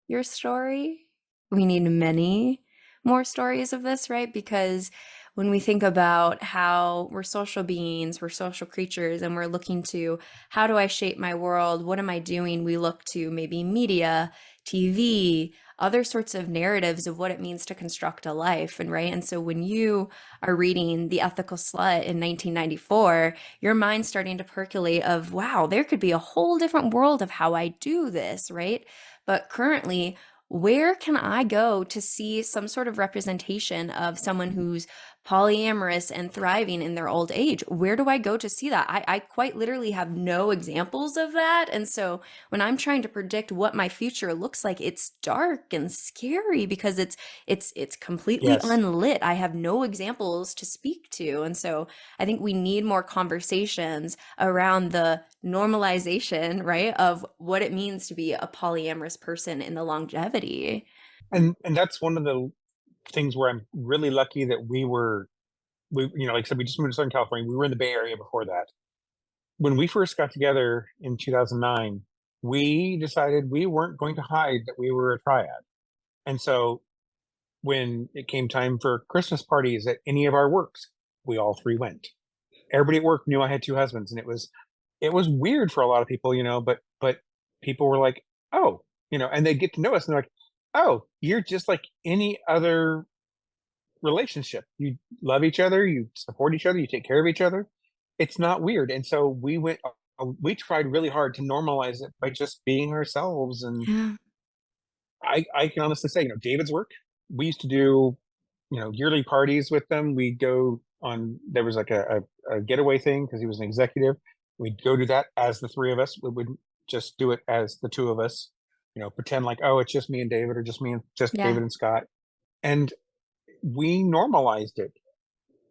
your story. We need many more stories of this, right? Because when we think about how we're social beings, we're social creatures, and we're looking to how do I shape my world? What am I doing? We look to maybe media, TV, other sorts of narratives of what it means to construct a life. And right. And so when you are reading The Ethical Slut in 1994, your mind's starting to percolate of, wow, there could be a whole different world of how I do this, right? But currently, where can I go to see some sort of representation of someone who's polyamorous and thriving in their old age? Where do I go to see that? I quite literally have no examples of that. And so when I'm trying to predict what my future looks like, it's dark and scary because it's completely Yes. unlit. I have no examples to speak to. And so I think we need more conversations around the normalization, right, of what it means to be a polyamorous person in the longevity. And that's one of the things where I'm really lucky that like I said, we just moved to Southern California. We were in the Bay Area before that. When we first got together in 2009, we decided we weren't going to hide that we were a triad. And so when it came time for Christmas parties at any of our works, we all three went. Everybody at work knew I had two husbands, and it was weird for a lot of people, but people were like, "Oh," and they get to know us, and they're like, "Oh, you're just like any other relationship. You love each other, you support each other, you take care of each other. It's not weird." And so we tried really hard to normalize it by just being ourselves. And Yeah. I can honestly say, David's work, we used to do, yearly parties with them. We'd go on, there was like a getaway thing because he was an executive. We'd go do that as the three of us. We would just do it as the two of us, pretend like, oh, it's just me and David, or just Yeah. David and Scott. And we normalized it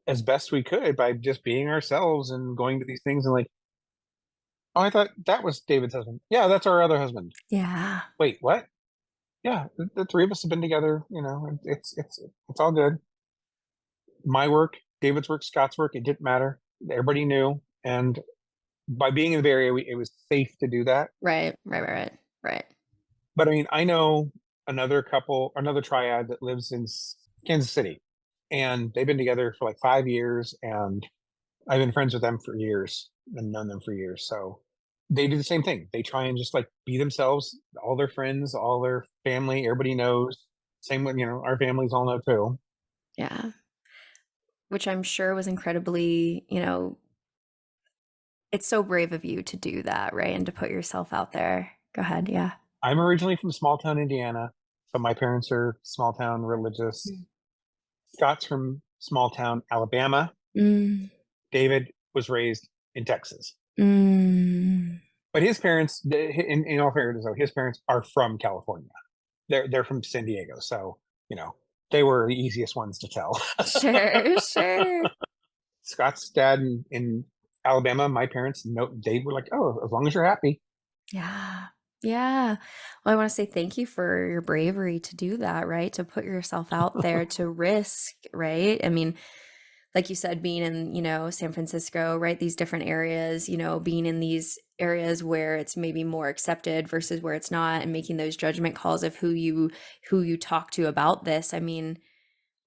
as best we could by just being ourselves and going to these things and like, oh, I thought that was David's husband. Yeah, that's our other husband. Yeah. Wait, what? Yeah, the three of us have been together. It's all good. My work, David's work, Scott's work, it didn't matter. Everybody knew, and by being in the Bay Area, it was safe to do that. Right. Right. Right. Right. Right. But I mean, I know another triad that lives in Kansas City, and they've been together for like 5 years, and I've been friends with them for years and known them for years. So they do the same thing. They try and just like be themselves. All their friends, all their family, everybody knows. Same with, our families all know too. Yeah. Which I'm sure was incredibly, it's so brave of you to do that, right? And to put yourself out there. Go ahead. Yeah. I'm originally from small town Indiana. So my parents are small town religious. Mm. Scott's from small town Alabama. Mm. David was raised in Texas. Mm. But his parents, in all fairness, though, his parents are from California. They're from San Diego. So, they were the easiest ones to tell. Sure, sure. Scott's dad in Alabama, my parents, no, they were like, oh, as long as you're happy. Yeah. Yeah. Well, I want to say thank you for your bravery to do that, right? To put yourself out there, to risk, right? I mean, like you said, being in, San Francisco, right? These different areas, being in these areas where it's maybe more accepted versus where it's not, and making those judgment calls of who you talk to about this. I mean,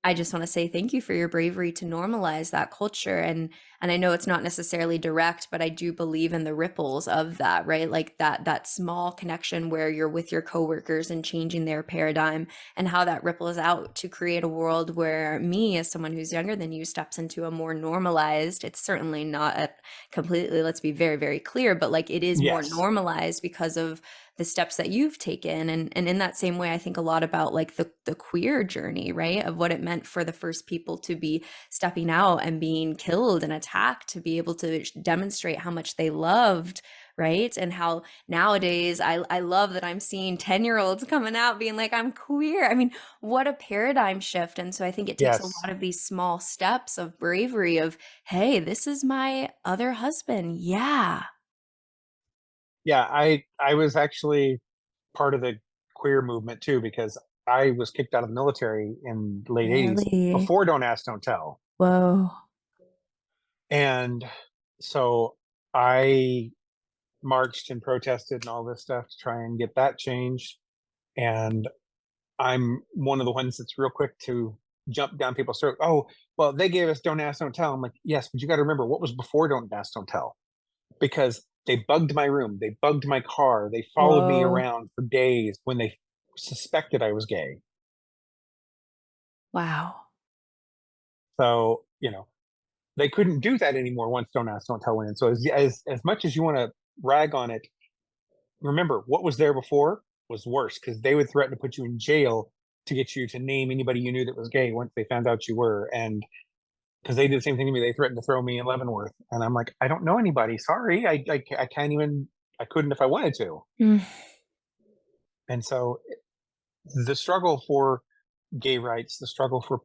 I just want to say thank you for your bravery to normalize that culture. And I know it's not necessarily direct, but I do believe in the ripples of that, right? Like that small connection where you're with your coworkers and changing their paradigm, and how that ripples out to create a world where me, as someone who's younger than you, steps into a more normalized, it's certainly not a completely, let's be very, very clear, but like it is more Yes. normalized because of the steps that you've taken. And in that same way, I think a lot about like the queer journey, right? Of what it meant for the first people to be stepping out and being killed and attacked, to be able to demonstrate how much they loved, right? And how nowadays I love that I'm seeing 10-year-olds coming out being like, I'm queer. I mean, what a paradigm shift. And so I think it takes a Yes. lot of these small steps of bravery of, hey, this is my other husband. Yeah. Yeah, I was actually part of the queer movement too, because I was kicked out of the military in the late 80s Really? before Don't Ask, Don't Tell. Whoa. And so I marched and protested and all this stuff to try and get that changed. And I'm one of the ones that's real quick to jump down people's throat. Oh, well, they gave us Don't Ask, Don't Tell. I'm like, yes, but you got to remember what was before Don't Ask, Don't Tell, because they bugged my room, they bugged my car, they followed me Whoa. around for days when they suspected I was gay. Wow. So, they couldn't do that anymore once Don't Ask, Don't Tell went in. So as much as you want to rag on it, remember what was there before was worse, because they would threaten to put you in jail to get you to name anybody you knew that was gay once they found out you were. And because they did the same thing to me, they threatened to throw me in Leavenworth, and I'm like, I don't know anybody. Sorry, I can't even. I couldn't if I wanted to. Mm. And so the struggle for gay rights, the struggle for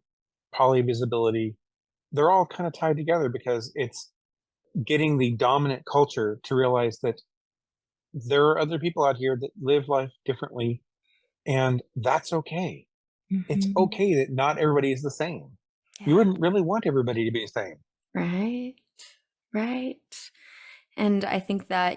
poly visibility, they're all kind of tied together, because it's getting the dominant culture to realize that there are other people out here that live life differently, and that's okay. It's Mhm. okay that not everybody is the same. You Yeah. wouldn't really want everybody to be the same. Right. Right. And I think that,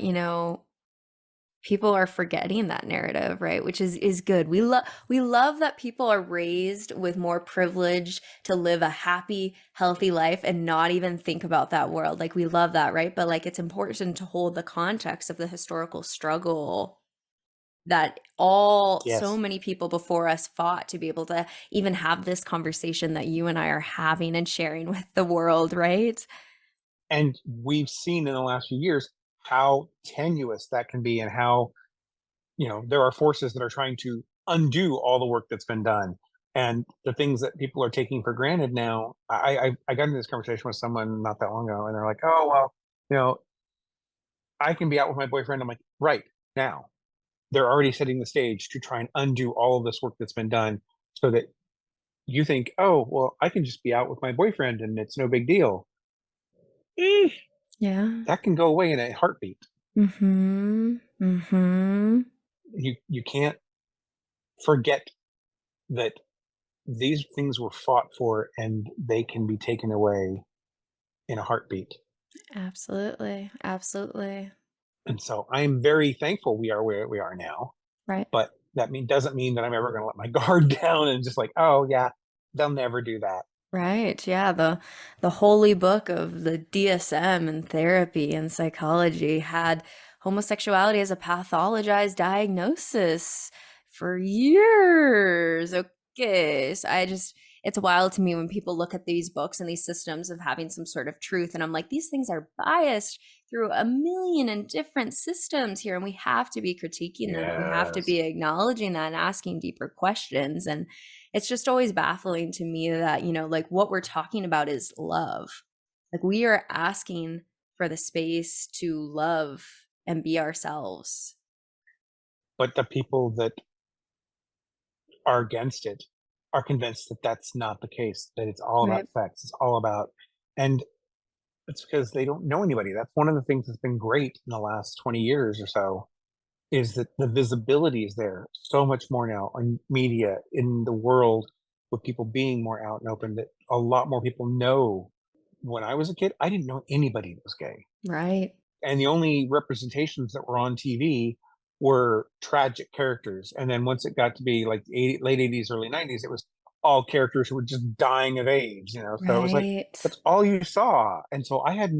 people are forgetting that narrative, right? Which is good. We love that people are raised with more privilege to live a happy, healthy life and not even think about that world. Like we love that, right? But like it's important to hold the context of the historical struggle that so Yes. many people before us fought to be able to even have this conversation that you and I are having and sharing with the world, right? And we've seen in the last few years how tenuous that can be, and how, there are forces that are trying to undo all the work that's been done. And the things that people are taking for granted now. I got into this conversation with someone not that long ago, and they're like, oh, well, you know, I can be out with my boyfriend. I'm like, right now. They're already setting the stage to try and undo all of this work that's been done, so that you think, oh, well, I can just be out with my boyfriend and it's no big deal. Eh, Yeah. that can go away in a heartbeat. Mhm. Mhm. You can't forget that these things were fought for, and they can be taken away in a heartbeat. Absolutely. Absolutely. And so I am very thankful we are where we are now. Right. But that doesn't mean that I'm ever going to let my guard down and just like, oh yeah, they'll never do that. Right. Yeah, the holy book of the DSM and therapy and psychology had homosexuality as a pathologized diagnosis for years. Okay. So it's wild to me when people look at these books and these systems of having some sort of truth. And I'm like, these things are biased through a million and different systems here. And we have to be critiquing them, and we have to Yes. be acknowledging that and asking deeper questions. And it's just always baffling to me that, like what we're talking about is love. Like we are asking for the space to love and be ourselves. But the people that are against it are convinced that that's not the case, that it's all about Right. sex. It's all about, and it's because they don't know anybody. That's one of the things that's been great in the last 20 years or so, is that the visibility is there so much more now on media in the world, with people being more out and open, that a lot more people know. When I was a kid, I didn't know anybody that was gay. Right. And the only representations that were on TV were tragic characters. And then once it got to be like late 80s, early 90s, it was all characters who were just dying of AIDS, you know. So it was like Right. that's all you saw. And so I had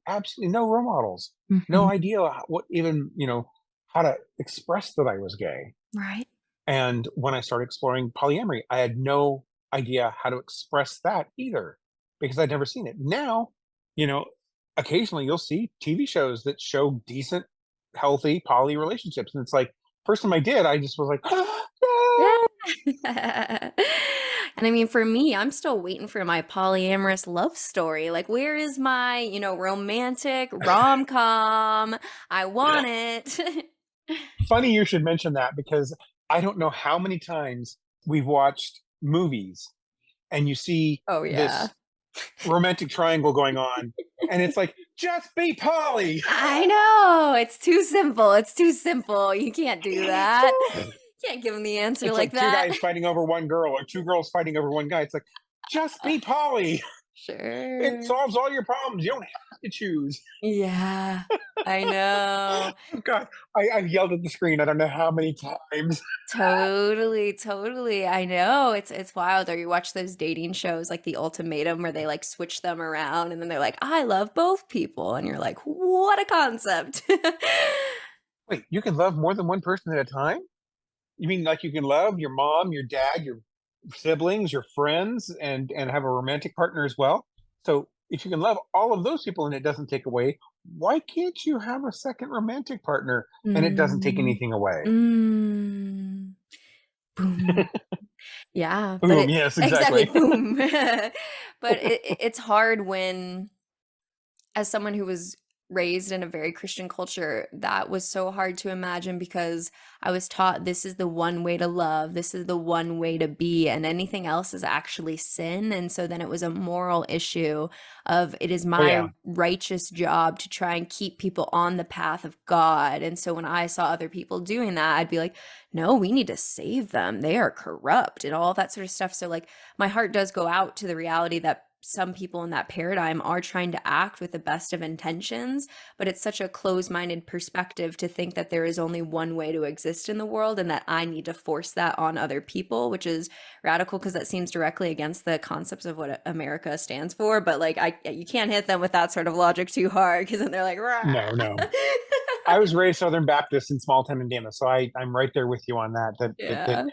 absolutely no role models, no Mhm. idea what even, how to express that I was gay. Right. And when I started exploring polyamory, I had no idea how to express that either, because I'd never seen it. Now, you know, occasionally you'll see TV shows that show decent, healthy poly relationships. And it's like, first time I did, I just was like, Yeah. "Yay!" And I mean, for me, I'm still waiting for my polyamorous love story. Like, where is my, romantic rom-com? I want it. Funny you should mention that, because I don't know how many times we've watched movies and you see Oh, yeah. this romantic triangle going on, and it's like, just be poly. I know. It's too simple. It's too simple. You can't do that. So Can't give them the answer it's like like two that. guys fighting over one girl, or two girls fighting over one guy. It's like, just be poly. It Sure. solves all your problems. You don't have to choose. Yeah. I know. Oh God, I've yelled at the screen I don't know how many times. Totally, totally. I know. It's wild. Or you watch those dating shows like The Ultimatum where they like switch them around and then they're like, I love both people. And you're like, what a concept. Wait, you can love more than one person at a time? You mean like you can love your mom, your dad, your siblings, your friends, and have a romantic partner as well? So if you can love all of those people and it doesn't take away, why can't you have a second romantic partner and it doesn't take Mm. anything away? Mm. Boom. Yeah, but Boom, it yes, exactly, exactly. boom. But it's hard when as someone who was raised in a very Christian culture, that was so hard to imagine because I was taught this is the one way to love, this is the one way to be, and anything else is actually sin. And so then it was a moral issue of it is Oh my yeah. righteous job to try and keep people on the path of God. And so when I saw other people doing that, I'd be like, no, we need to save them. They are corrupt and all that sort of stuff. So like my heart does go out to the reality that some people in that paradigm are trying to act with the best of intentions, but it's such a closed-minded perspective to think that there is only one way to exist in the world and that I need to force that on other people, which is radical because that seems directly against the concepts of what America stands for. But like, you can't hit them with that sort of logic too hard because then they're like, rah. No, no. I was raised Southern Baptist in small town Indiana, so I'm right there with you on that. That Yeah.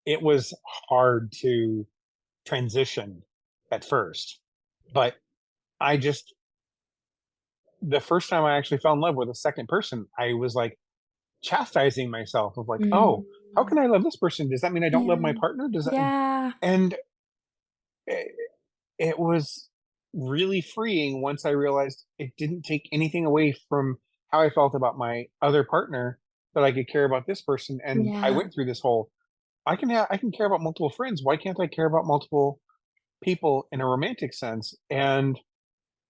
it was hard to transition at first, but I just the first time I actually fell in love with a second person, I was like chastising myself of like, oh, how Mm. can I love this person? Does that mean I don't love my Yeah. partner? Does that? Yeah. And it, it was really freeing once I realized it didn't take anything away from how I felt about my other partner, that I could care about this person. And I Yeah. went through this whole I can care about multiple friends. Why can't I care about multiple people in a romantic sense? And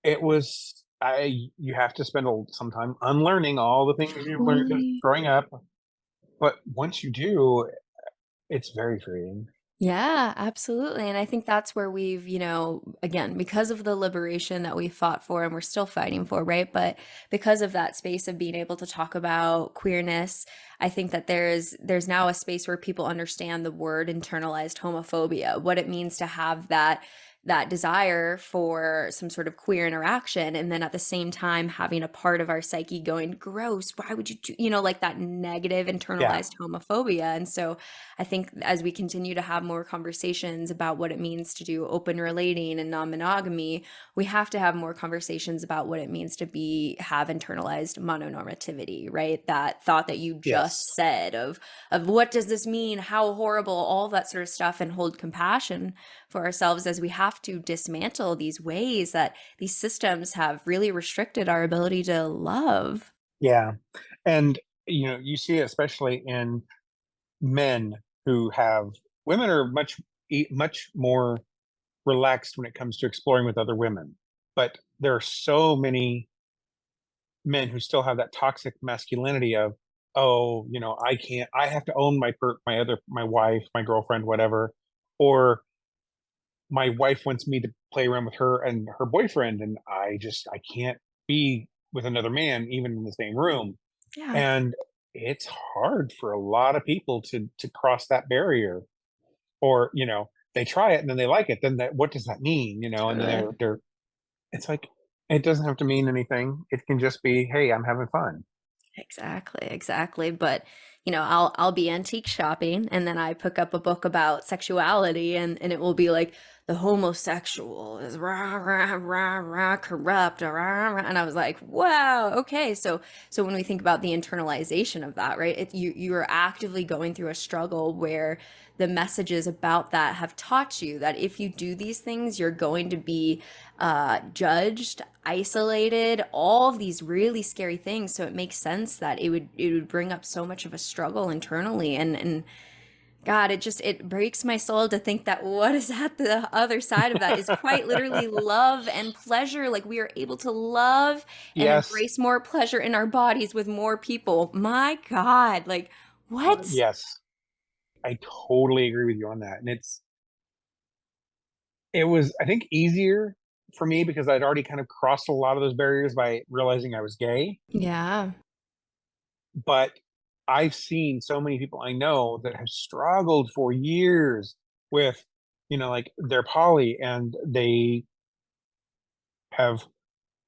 it was I you have to spend some time unlearning all the things you've learned Totally. growing up. But once you do, it's very freeing. Yeah, absolutely. And I think that's where we've, again, because of the liberation that we fought for and we're still fighting for, right? But because of that space of being able to talk about queerness, I think that there's now a space where people understand the word internalized homophobia, what it means to have that desire for some sort of queer interaction and then at the same time having a part of our psyche going gross, why would you do, like that negative Yeah. internalized homophobia. And so I think as we continue to have more conversations about what it means to do open relating and non-monogamy, we have to have more conversations about what it means to have internalized mononormativity, right? That thought that you just Yes. said of what does this mean? How horrible, all that sort of stuff, and hold compassion for ourselves as we have to dismantle these ways that these systems have really restricted our ability to love. Yeah. And you see it especially in men who have women are much much more relaxed when it comes to exploring with other women. But there are so many men who still have that toxic masculinity of, oh, I can't, I have to own my wife, my girlfriend, whatever, or my wife wants me to play around with her and her boyfriend, and I can't be with another man even in the same room. Yeah. And it's hard for a lot of people to cross that barrier. Or they try it and then they like it, then what does that mean? And then Totally. they're it's like, it doesn't have to mean anything. It can just be, hey, I'm having fun. Exactly, exactly. But I'll be antique shopping and then I pick up a book about sexuality and it will be like the homosexual is rah rah rah rah corrupt rah, rah. And I was like, wow, okay. So when we think about the internalization of that, right? You are actively going through a struggle where the messages about that have taught you that if you do these things, you're going to be judged, isolated, all of these really scary things. So it makes sense that it would bring up so much of a struggle internally. And God, it breaks my soul to think that what is at the other side of that is quite literally love and pleasure. Like we are able to love and Yes. embrace more pleasure in our bodies with more people. My God, like what? Yes, I totally agree with you on that. And it was, I think, easier for me because I'd already kind of crossed a lot of those barriers by realizing I was gay. Yeah. But I've seen so many people I know that have struggled for years with, like they're poly and they have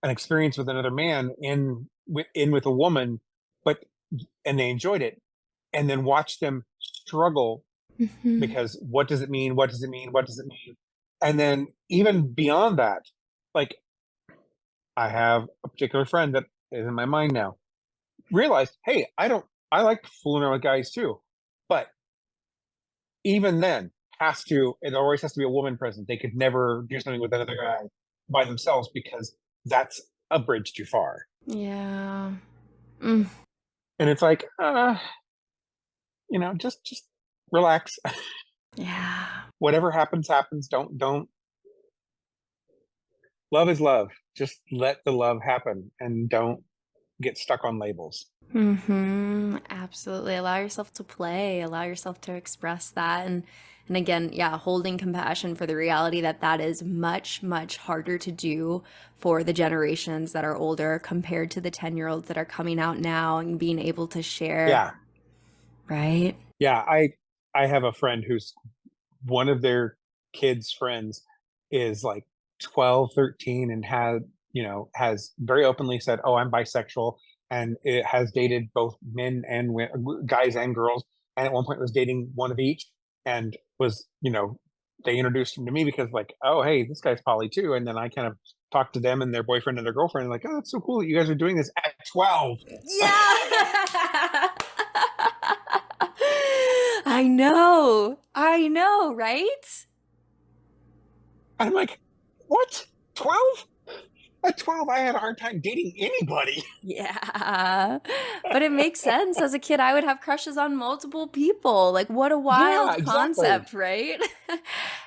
an experience with another man in with a woman, but and they enjoyed it, and then watch them struggle Hmm. because what does it mean? What does it mean? What does it mean? And then even beyond that, like I have a particular friend that is in my mind now, realized, hey, I like fooling around with guys too. But even then, it always has to be a woman present. They could never do something with another guy by themselves because that's a bridge too far. Yeah. Mm. And it's like, just relax. Yeah. Whatever happens, happens. Don't love is love. Just let the love happen and don't get stuck on labels. Absolutely. Allow yourself to play, allow yourself to express that. And again, yeah, holding compassion for the reality that that is much, much harder to do for the generations that are older compared to the 10-year-olds that are coming out now and being able to share, Yeah. right? Yeah. I have a friend who's one of their kids' friends is like 12, 13, and has very openly said, oh, I'm bisexual, and it has dated both men and guys and girls, and at one point was dating one of each, and was, they introduced him to me because like, oh, hey, this guy's poly too, and then I kind of talked to them and their boyfriend and their girlfriend, like, oh, that's so cool that you guys are doing this at 12. Yeah. I know. I know, right? I'm like, what? 12? At 12, I had a hard time dating anybody. Yeah. But it makes sense. As a kid, I would have crushes on multiple people. Like, what a Yeah, wild exactly. concept, right?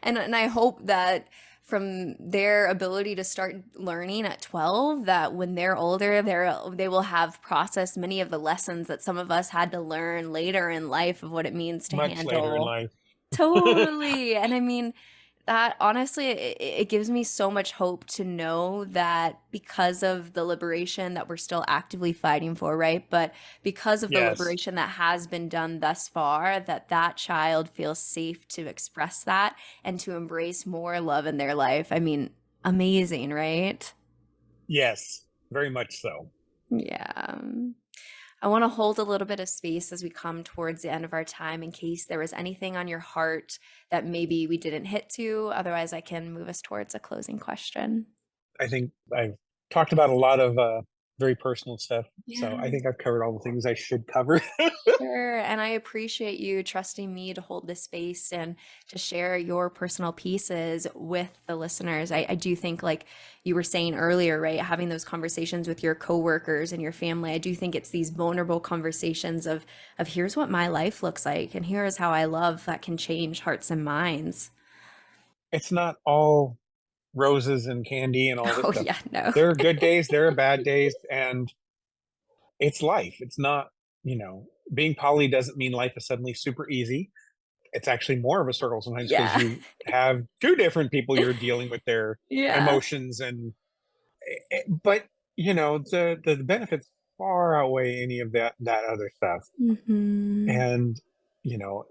And I hope that from their ability to start learning at 12, that when they're older, they will have processed many of the lessons that some of us had to learn later in life of what it means to Much later in handle. life. Totally. And I mean, that honestly, it gives me so much hope to know that because of the liberation that we're still actively fighting for, right? But because of the Yes. liberation that has been done thus far, that child feels safe to express that and to embrace more love in their life. I mean, amazing, right? Yes. Very much so. Yeah. I want to hold a little bit of space as we come towards the end of our time in case there was anything on your heart that maybe we didn't hit to. Otherwise, I can move us towards a closing question. I think I've talked about a lot of very personal stuff. So I Yeah. think I've covered all the things I should cover. Sure. And I appreciate you trusting me to hold this space and to share your personal pieces with the listeners. I do think, like you were saying earlier, right, having those conversations with your coworkers and your family, I do think it's these vulnerable conversations of here's what my life looks like and here's how I love that can change hearts and minds. it's not all roses and candy and all this Oh, stuff. yeah, no. There are good days, there are bad days, and it's life. It's not, being poly doesn't mean life is suddenly super easy. It's actually more of a struggle sometimes because Yeah. you have two different people you're dealing with their Yeah. emotions and but the benefits far outweigh any of that other stuff. Mhm. And you know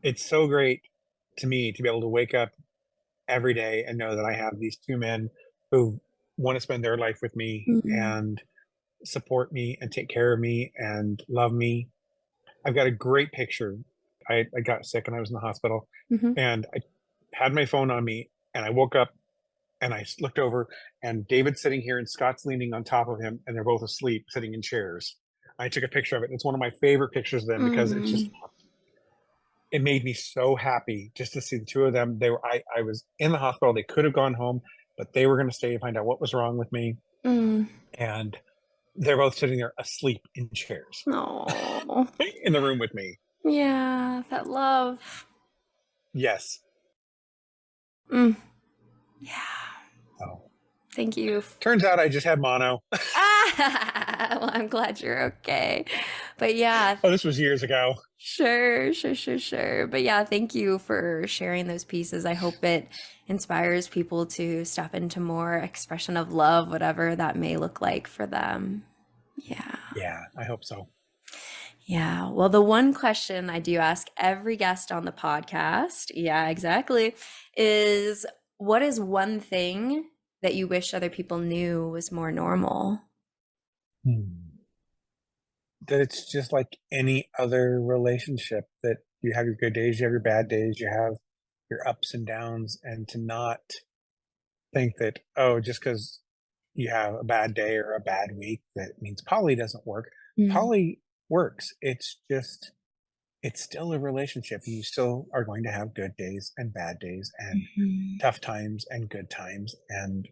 it's so great to me to be able to wake up every day and know that I have these two men who want to spend their life with me Mhm. and support me and take care of me and love me. I've got a great picture. I got sick and I was in the hospital, Mhm. and I had my phone on me, and I woke up and looked over, and David's sitting here and Scott's leaning on top of him, and they're both asleep sitting in chairs. I took a picture of it. It's one of my favorite pictures of them because Mm. it made me so happy just to see the two of them. I was in the hospital. They could have gone home, but they were going to stay and find out what was wrong with me. Mm. And they're both sitting there asleep in chairs Aw. in the room with me. Yeah, that love. Yes. Mm. Yeah. Oh. Thank you. Turns out I just had mono. Well, I'm glad you're okay. But yeah, Oh, this was years ago. sure. But yeah, thank you for sharing those pieces. I hope it inspires people to step into more expression of love, whatever that may look like for them. Yeah. Yeah, I hope so. Yeah. Well, the one question I do ask every guest on the podcast, yeah, exactly, is what is one thing that you wish other people knew was more normal? Hmm. That it's just like any other relationship, that you have your good days, you have your bad days, you have your ups and downs, and to not think that, oh, just because you have a bad day or a bad week, that means poly doesn't work. Mm. Poly works. It's still a relationship. You still are going to have good days and bad days and Mhm. tough times and good times. And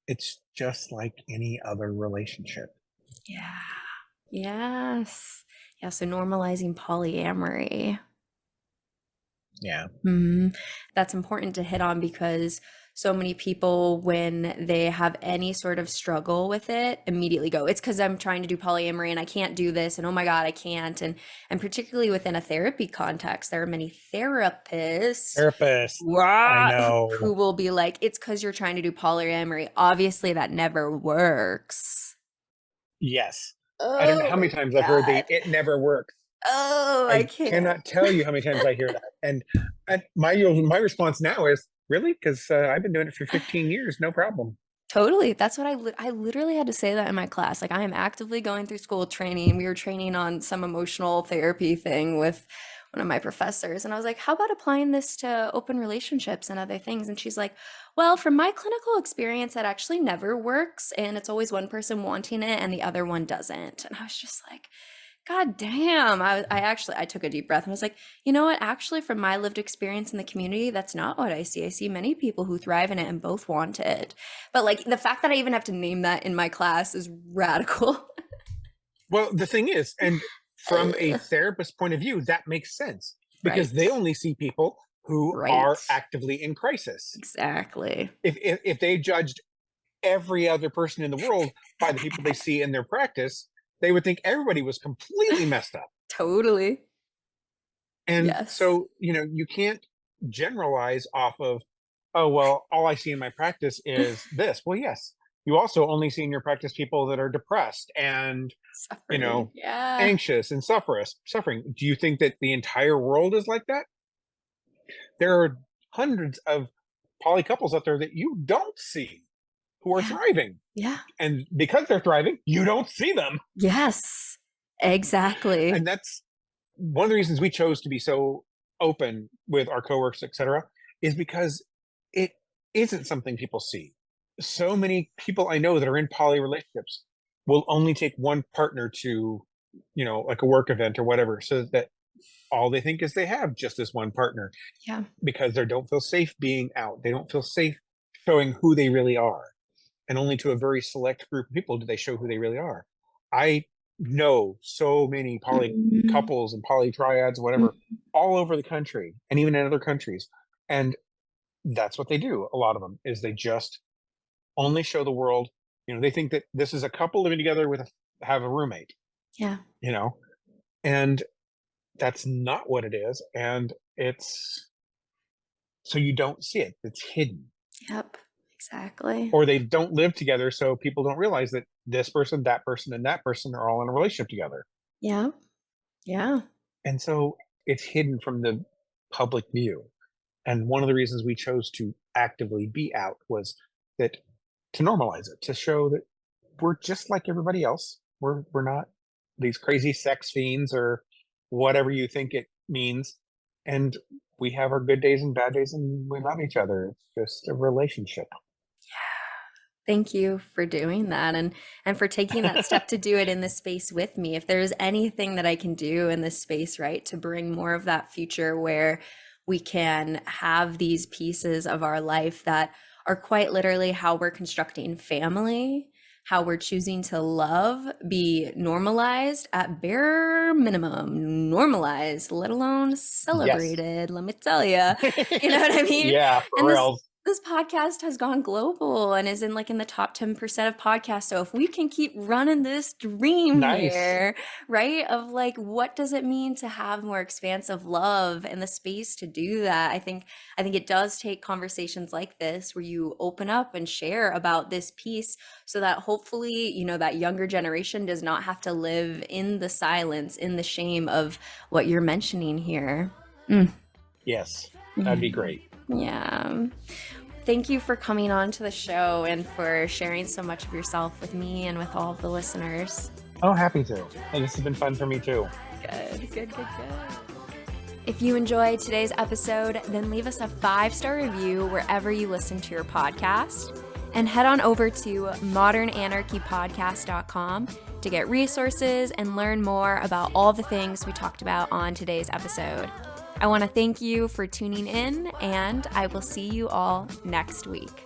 it's just like any other relationship. Yeah. Yes. Yeah. So normalizing polyamory. Yeah. That's important to hit on because so many people, when they have any sort of struggle with it, immediately go, it's because I'm trying to do polyamory and I can't do this. And oh my God, I can't. And particularly within a therapy context, there are many therapists Therapist. I who know. will be like, it's because you're trying to do polyamory. Obviously, that never works. Yes. I don't know Oh how many my times I've heard God. it never works. Oh, I I can't. cannot tell you how many times I hear that. And my response now is, really? Because I've been doing it for 15 years, no problem. Totally. That's what I literally had to say that in my class. Like I am actively going through school training. We were training on some emotional therapy thing with one of my professors. And I was like, how about applying this to open relationships and other things? And she's like, well, from my clinical experience, that actually never works. And it's always one person wanting it and the other one doesn't. And I was just like, God damn. I took a deep breath and was like, you know what? Actually, from my lived experience in the community, that's not what I see. I see many people who thrive in it and both want it. But like the fact that I even have to name that in my class is radical. Well, the thing is, and from a therapist point of view, that makes sense Right. because they only see people who Right. are actively in crisis. Exactly. If they judged every other person in the world by the people they see in their practice, they would think everybody was completely messed up. Totally. And Yes. so, you can't generalize off of, oh, well, all I see in my practice is this. Well, yes, you also only see in your practice people that are depressed and, you Suffering. know, Yeah. anxious and suffering. Do you think that the entire world is like that? There are hundreds of poly couples out there that you don't see who are Yeah. thriving. Yeah. And because they're thriving, you don't see them. Yes. Exactly. And that's one of the reasons we chose to be so open with our coworkers, etc., is because it isn't something people see. So many people I know that are in poly relationships will only take one partner to, like a work event or whatever, so that all they think is they have just this one partner Yeah. because they don't feel safe being out. They don't feel safe showing who they really are. And only to a very select group of people do they show who they really are. I know so many poly Mhm. couples and poly triads, whatever, all over the country and even in other countries. And that's what they do. A lot of them is they just only show the world, they think that this is a couple living together have a roommate, Yeah. and that's not what it is. And so you don't see it. It's hidden. Yep. Exactly. Or they don't live together, so people don't realize that this person, that person, and that person are all in a relationship together. Yeah. Yeah. And so it's hidden from the public view. And one of the reasons we chose to actively be out was that to normalize it, to show that we're just like everybody else. We're not these crazy sex fiends or whatever you think it means. And we have our good days and bad days, and we love each other. It's just a relationship. Thank you for doing that and for taking that step to do it in this space with me. If there's anything that I can do in this space, right, to bring more of that future where we can have these pieces of our life that are quite literally how we're constructing family, how we're choosing to love, be normalized at bare minimum, normalized, let alone celebrated, let me tell you. You know what I mean? Yeah, for And real. this podcast has gone global and is in the top 10% of podcasts. So if we can keep running this dream Nice. here, right, of what does it mean to have more expansive love and the space to do that? I think it does take conversations like this where you open up and share about this piece so that hopefully, that younger generation does not have to live in the silence, in the shame of what you're mentioning here. Yes, that'd be great. Yeah. Thank you for coming on to the show and for sharing so much of yourself with me and with all of the listeners. Oh, happy to. And this has been fun for me too. Good. If you enjoyed today's episode, then leave us a 5-star review wherever you listen to your podcast. And head on over to modernanarchypodcast.com to get resources and learn more about all the things we talked about on today's episode. I want to thank you for tuning in, and I will see you all next week.